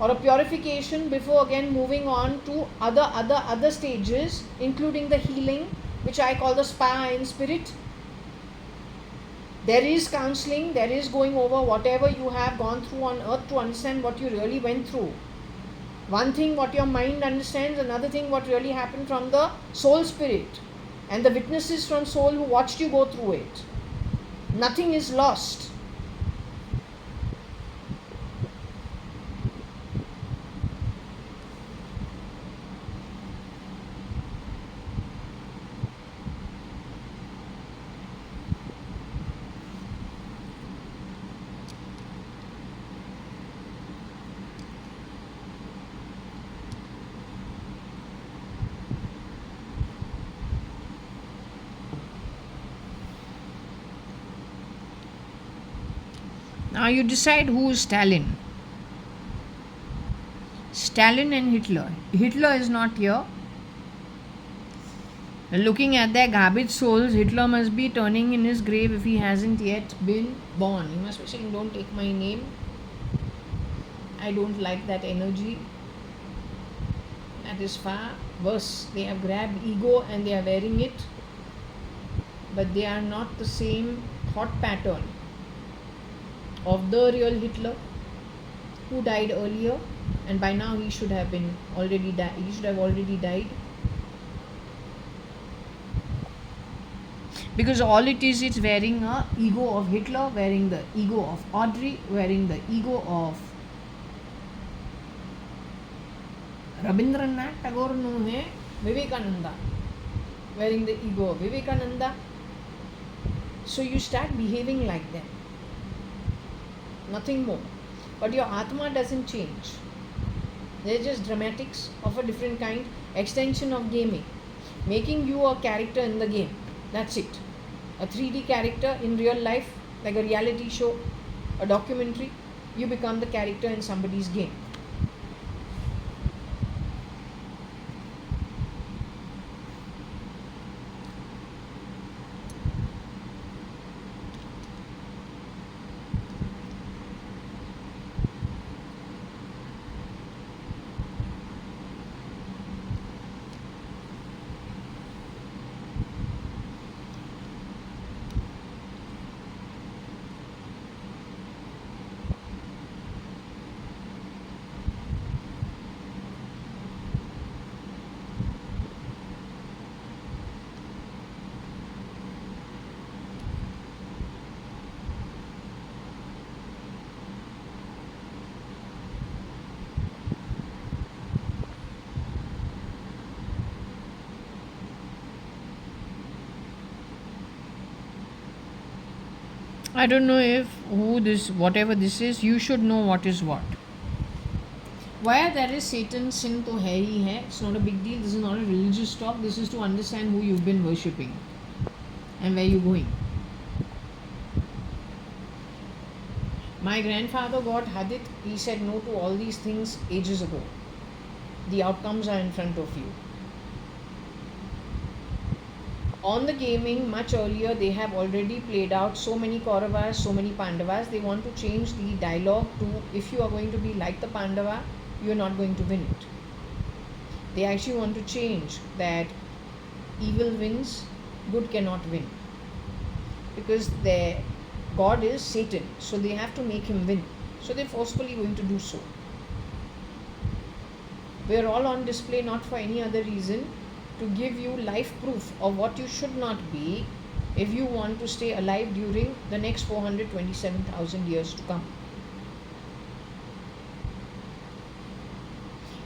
or a purification before again moving on to other stages, including the healing, which I call the spa in spirit. There is counseling, there is going over whatever you have gone through on earth to understand what you really went through. One thing what your mind understands, another thing what really happened from the soul spirit and the witnesses from soul who watched you go through it. Nothing is lost. Now you decide who is Stalin. Stalin and Hitler. Hitler is not here. Looking at their garbage souls, Hitler must be turning in his grave if he hasn't yet been born. He must be saying, don't take my name. I don't like that energy. That is far worse. They have grabbed ego and they are wearing it. But they are not the same thought pattern of the real Hitler, who died earlier, and by now he should have already died. Because all it is, it's wearing a ego of Hitler, wearing the ego of Audrey, wearing the ego of Rabindranath Tagore no hai, Vivekananda, wearing the ego of Vivekananda. So you start behaving like them. Nothing more. But your Atma doesn't change. They're just dramatics of a different kind, extension of gaming, making you a character in the game. That's it. A 3D character in real life, like a reality show, a documentary, you become the character in somebody's game. I don't know if who this, whatever this is, you should know what is what. Why there is Satan, sin to hai hi hai. It's not a big deal. This is not a religious talk. This is to understand who you've been worshipping and where you're going. My grandfather got hadith. He said no to all these things ages ago. The outcomes are in front of you. On the gaming, much earlier, they have already played out so many Kauravas, so many Pandavas. They want to change the dialogue to, if you are going to be like the Pandava, you are not going to win it. They actually want to change that evil wins, good cannot win. Because their God is Satan, so they have to make him win. So they're forcefully going to do so. We are all on display not for any other reason, to give you life proof of what you should not be if you want to stay alive during the next 427,000 years to come.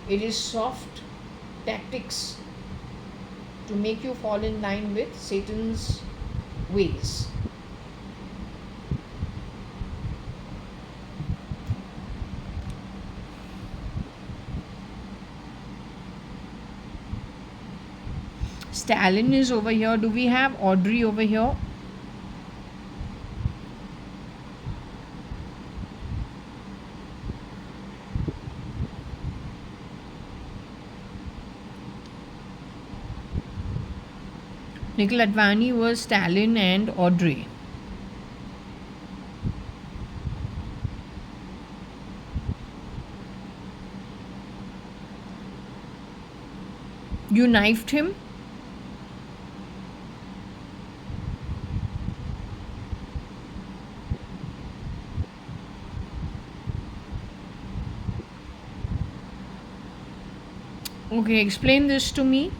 It is soft tactics to make you fall in line with Satan's ways. Stalin is over here. Do we have Audrey over here? Nikhil Advani was Stalin and Audrey. You knifed him? Okay, explain this to me.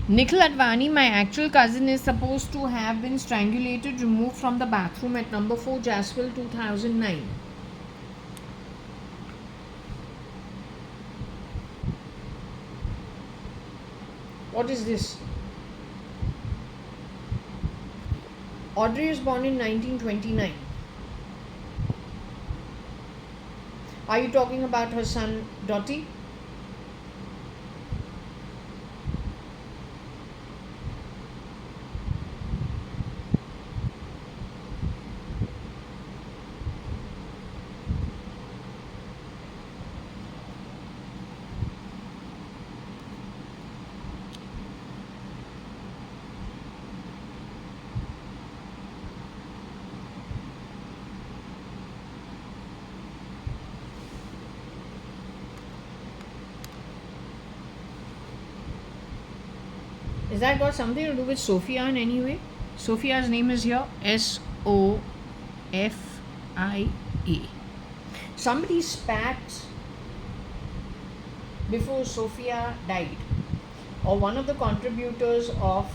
Nikhil Advani, my actual cousin, is supposed to have been strangulated, removed from the bathroom at number 4 Jaswell 2009. What is this? Audrey is born in 1929. Are you talking about her son Dottie? Is that got something to do with Sophia in any way? Sophia's name is here, Sofia. Somebody spat before Sophia died, or one of the contributors of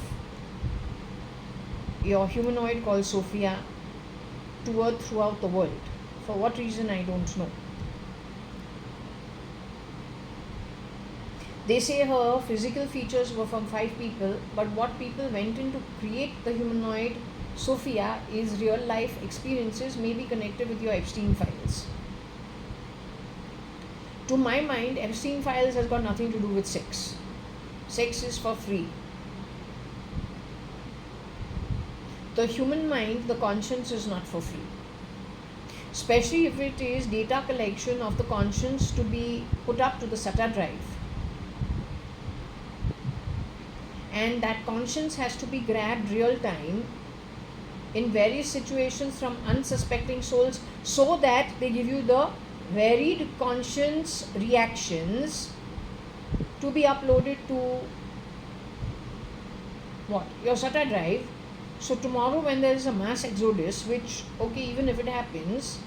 your humanoid called Sophia toured throughout the world. For what reason, I don't know. They say her physical features were from 5 people, but what people went in to create the humanoid Sophia is real life experiences, may be connected with your Epstein files. To my mind, Epstein files has got nothing to do with sex. Sex is for free. The human mind, the conscience, is not for free. Especially if it is data collection of the conscience to be put up to the SATA drive. And that conscience has to be grabbed real time in various situations from unsuspecting souls, so that they give you the varied conscience reactions to be uploaded to what? Your SATA drive. So tomorrow when there is a mass exodus, which, okay, even if it happens,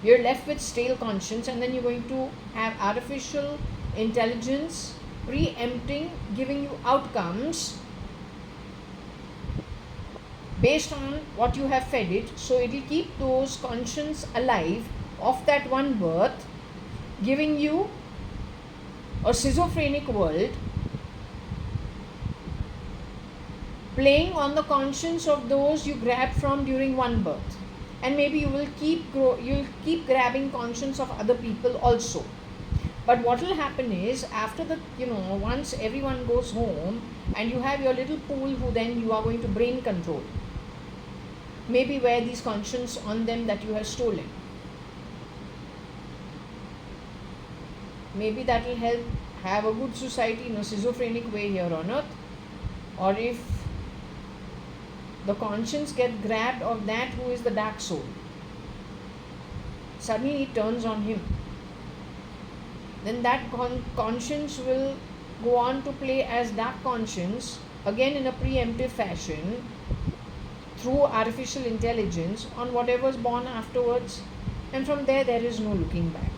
you're left with stale conscience, and then you're going to have artificial intelligence preempting, giving you outcomes based on what you have fed it. So it will keep those conscience alive of that one birth, giving you a schizophrenic world, playing on the conscience of those you grabbed from during one birth. And maybe you'll keep grabbing conscience of other people also. But what will happen is, after the, once everyone goes home and you have your little pool who then you are going to brain control, maybe wear these conscience on them that you have stolen. Maybe that will help have a good society in a schizophrenic way here on earth. Or if the conscience get grabbed of that who is the dark soul, suddenly it turns on him, then that conscience will go on to play as dark conscience again in a preemptive fashion through artificial intelligence on whatever is born afterwards, and from there is no looking back.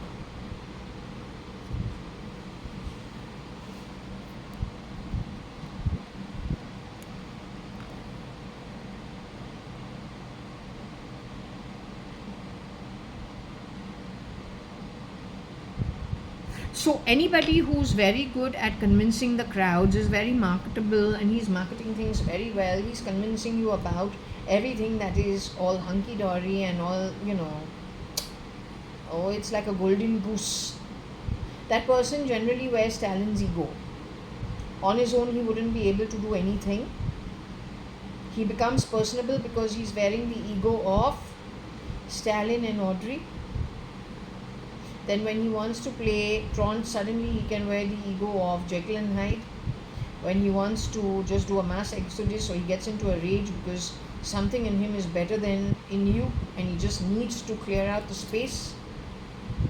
So anybody who's very good at convincing the crowds is very marketable, and he's marketing things very well. He's convincing you about everything that is all hunky-dory and all, oh, it's like a golden goose. That person generally wears Stalin's ego. On his own, he wouldn't be able to do anything. He becomes personable because he's wearing the ego of Stalin and Audrey. Then when he wants to play Tron, suddenly he can wear the ego of Jekyll and Hyde. When he wants to just do a mass exodus, or he gets into a rage because something in him is better than in you and he just needs to clear out the space,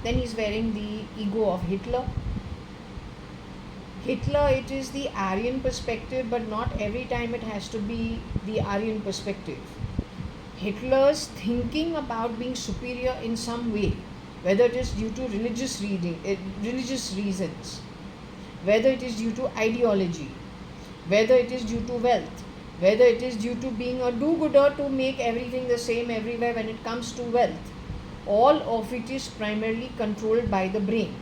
then he's wearing the ego of Hitler. Hitler, it is the Aryan perspective, but not every time it has to be the Aryan perspective. Hitler's thinking about being superior in some way, whether it is due to religious reasons, whether it is due to ideology, whether it is due to wealth, whether it is due to being a do-gooder to make everything the same everywhere when it comes to wealth, all of it is primarily controlled by the brain.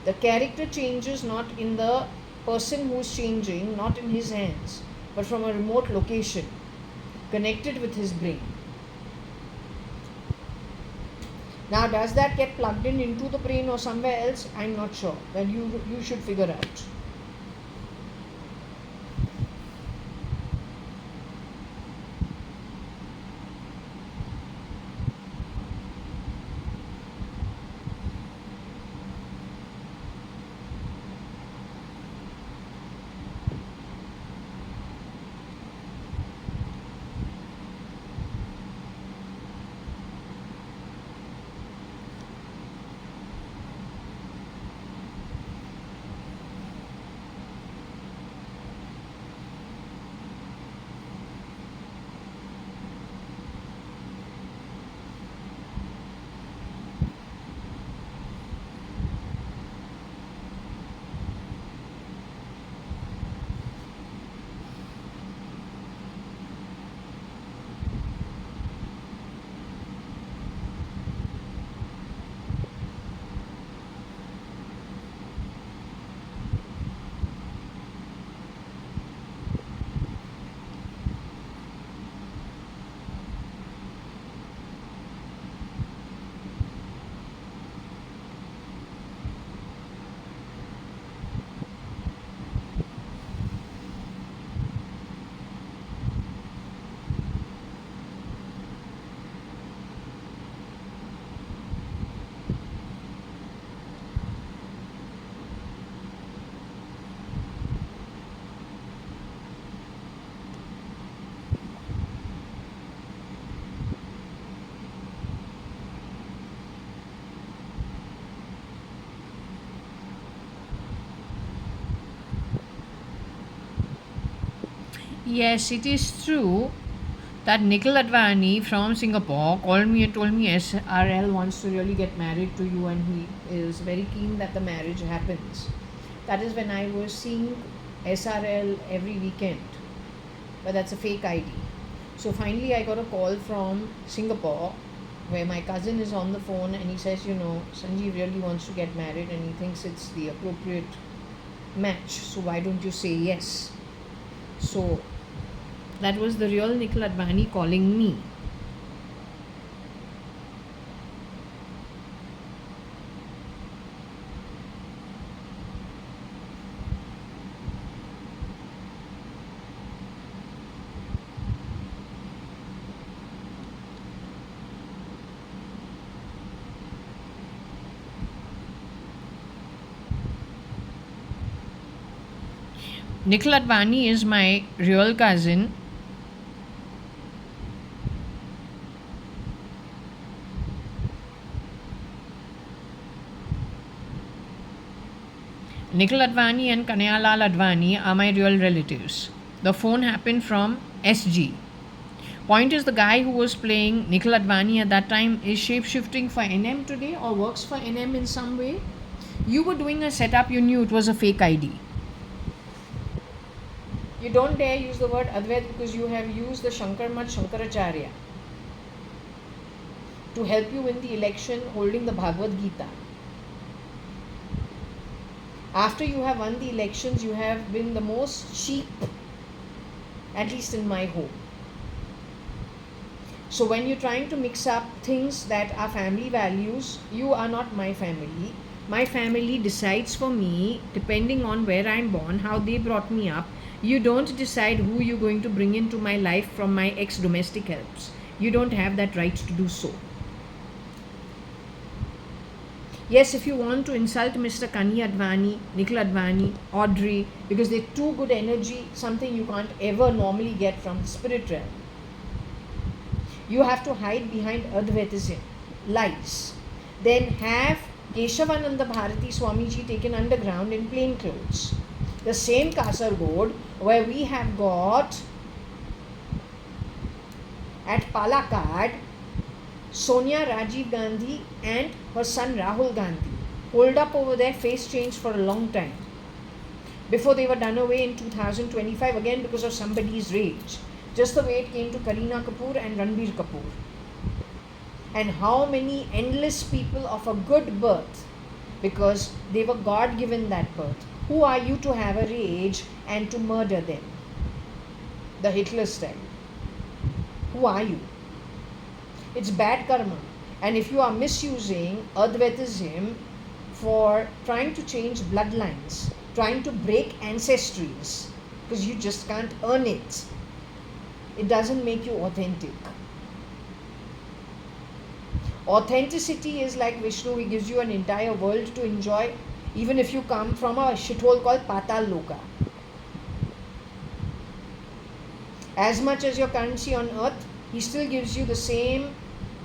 The character changes not in the person who is changing, not in his hands, but from a remote location, connected with his brain. Now, does that get plugged into the brain or somewhere else? I'm not sure. Well, you should figure out. Yes, it is true that Nikhil Advani from Singapore called me and told me SRL wants to really get married to you, and he is very keen that the marriage happens. That is when I was seeing SRL every weekend. But that's a fake ID. So finally I got a call from Singapore where my cousin is on the phone and he says, Sanjeev really wants to get married and he thinks it's the appropriate match. So why don't you say yes? So that was the real Nikhil Advani calling me. Nikhil Advani is my real cousin. Nikhil Advani and Kanayalal Advani are my real relatives. The phone happened from SG. Point is, the guy who was playing Nikhil Advani at that time is shape-shifting for NM today or works for NM in some way. You were doing a setup, you knew it was a fake ID. You don't dare use the word Advait because you have used the Shankar Mat Shankaracharya to help you win the election holding the Bhagavad Gita. After you have won the elections, you have been the most cheap, at least in my home. So when you're trying to mix up things that are family values, you are not my family. My family decides for me, depending on where I'm born, how they brought me up. You don't decide who you're going to bring into my life from my ex-domestic helps. You don't have that right to do so. Yes, if you want to insult Mr. Kani Advani, Nikhil Advani, Audrey, because they're too good energy, something you can't ever normally get from the spirit realm. You have to hide behind Advaitism, lies. Then have Keshavananda Bharati Swamiji taken underground in plain clothes. The same Kasargod where we have got at Palakkad Sonia Rajiv Gandhi and her son Rahul Gandhi holed up over there, face changed for a long time before they were done away in 2025 again because of somebody's rage, just the way it came to Kareena Kapoor and Ranbir Kapoor. And how many endless people of a good birth, because they were God given that birth. Who are you to have a rage and to murder them? The Hitler style. Who are you? It's bad karma. And if you are misusing Advaitism for trying to change bloodlines, trying to break ancestries, because you just can't earn it, it doesn't make you authentic. Authenticity is like Vishnu, he gives you an entire world to enjoy, even if you come from a shithole called Patal Loka. As much as your currency on earth, he still gives you the same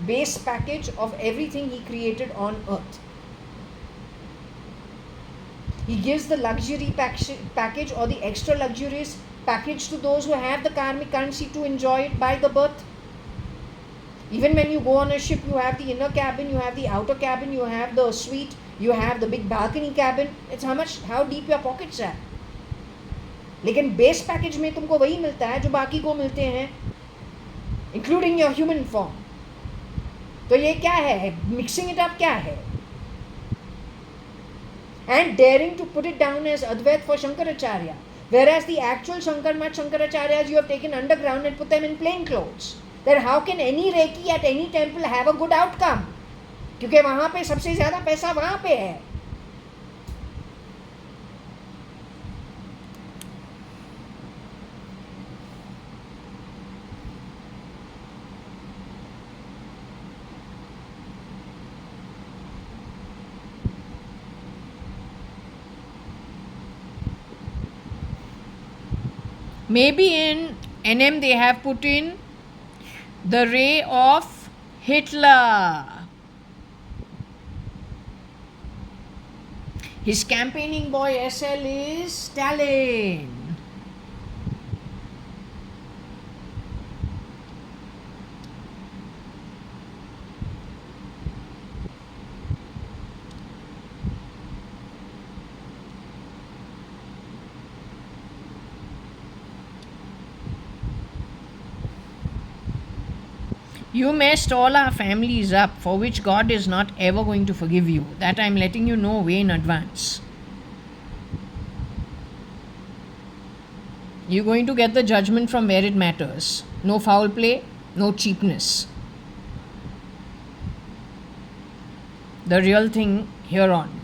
base package of everything he created on earth. He gives the luxury package or the extra luxurious package to those who have the karmic currency to enjoy it by the birth. Even when you go on a ship, you have the inner cabin, you have the outer cabin, you have the suite, you have the big balcony cabin. It's how deep your pockets are. लेकिन base package में तुमको वही मिलता है जो बाकी को मिलते हैं, इंक्लूडिंग योर ह्यूमन फॉर्म. तो ये क्या है? मिक्सिंग इट अप क्या है? And daring to put it down as Advait for Shankaracharya, whereas the actual Shankar Mat Shankaracharyas you have taken underground and put them in plain clothes. Then how can any Reiki at any temple have a good outcome? क्योंकि वहाँ पे सबसे ज़्यादा पैसा वहाँ पे है. Maybe in NM they have put in the ray of Hitler. His campaigning boy SL is Stalin. You messed all our families up, for which God is not ever going to forgive you. That I'm letting you know way in advance. You're going to get the judgment from where it matters. No foul play, no cheapness. The real thing here on.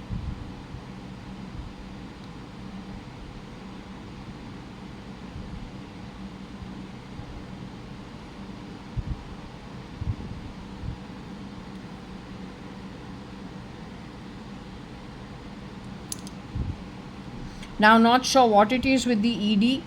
Now, not sure what it is with the ED.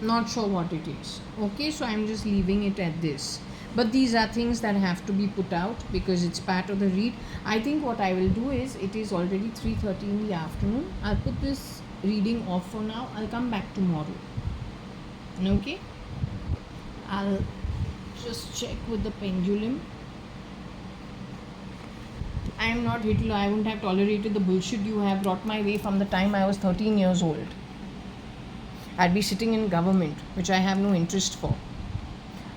Not sure what it is. Okay, so I'm just leaving it at this. But these are things that have to be put out because it's part of the read. I think what I will do is, it is already 3:30 in the afternoon. I'll put this reading off for now. I'll come back tomorrow. Okay? I'll just check with the pendulum. I am not Hitler. I wouldn't have tolerated the bullshit you have brought my way from the time I was 13 years old. I'd be sitting in government, which I have no interest for.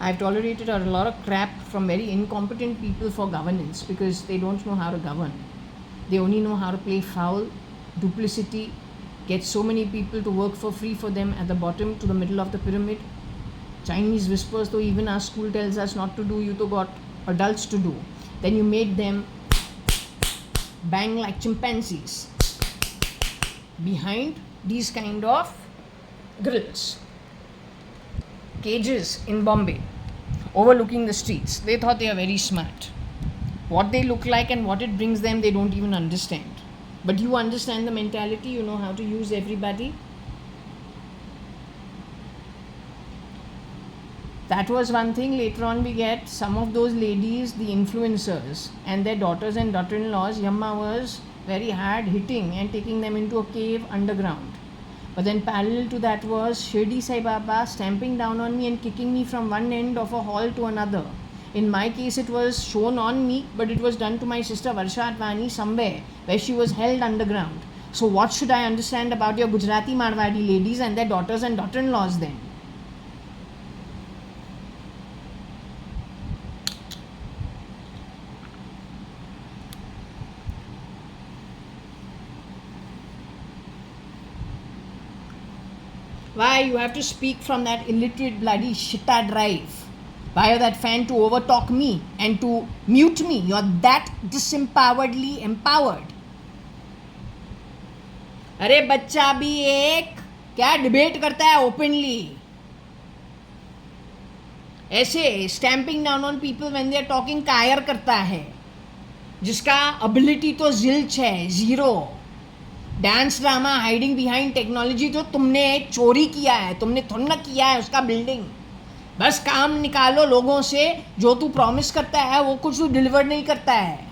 I've tolerated a lot of crap from very incompetent people for governance because they don't know how to govern. They only know how to play foul, duplicity, get so many people to work for free for them at the bottom to the middle of the pyramid. Chinese whispers, though even our school tells us not to do, you to got adults to do. Then you made them bang like chimpanzees behind these kind of grills, cages in Bombay, overlooking the streets. They thought they are very smart. What they look like and what it brings them, they don't even understand. But you understand the mentality, you know how to use everybody. That was one thing. Later on we get some of those ladies, the influencers, and their daughters and daughter-in-laws. Yamma was very hard hitting and taking them into a cave underground. But then parallel to that was Shirdi Sai Baba stamping down on me and kicking me from one end of a hall to another. In my case, it was shown on me, but it was done to my sister JAYA.ADVANI somewhere where she was held underground. So what should I understand about your Gujarati Marwadi ladies and their daughters and daughter-in-laws then? Why you have to speak from that illiterate bloody shitta drive via that fan to overtalk me and to mute me? You're that disempoweredly empowered. अरे बच्चा भी एक क्या debate करता है openly, ऐसे stamping down on people when they are talking कायर करता है, जिसका एबिलिटी तो जिल्च है, zero. Dance drama hiding behind technology तो तुमने चोरी किया है, तुमने थोड़ा ना किया है उसका बिल्डिंग. बस काम निकालो लोगों से, जो तू प्रॉमिस करता है वो कुछ तू डिलीवर नहीं करता है.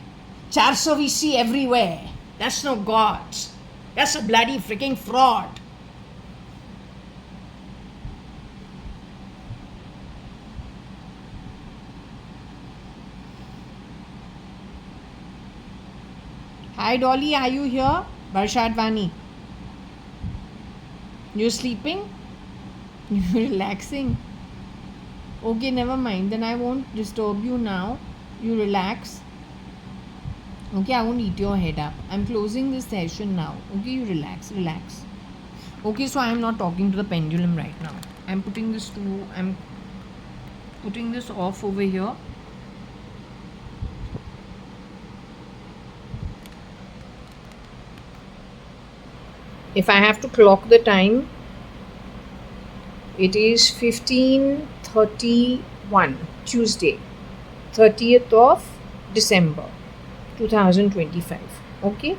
400 VC everywhere. That's no gods, that's a bloody fricking fraud. Hi Dolly, are you here? JAYA.ADVANI. You're sleeping? You're relaxing? Okay, never mind. Then I won't disturb you now. You relax. Okay, I won't eat your head up. I'm closing this session now. Okay, you relax. Okay, so I'm not talking to the pendulum right now. I'm putting this off over here. If I have to clock the time, it is 15:31, Tuesday, 30th of December 2025. Okay.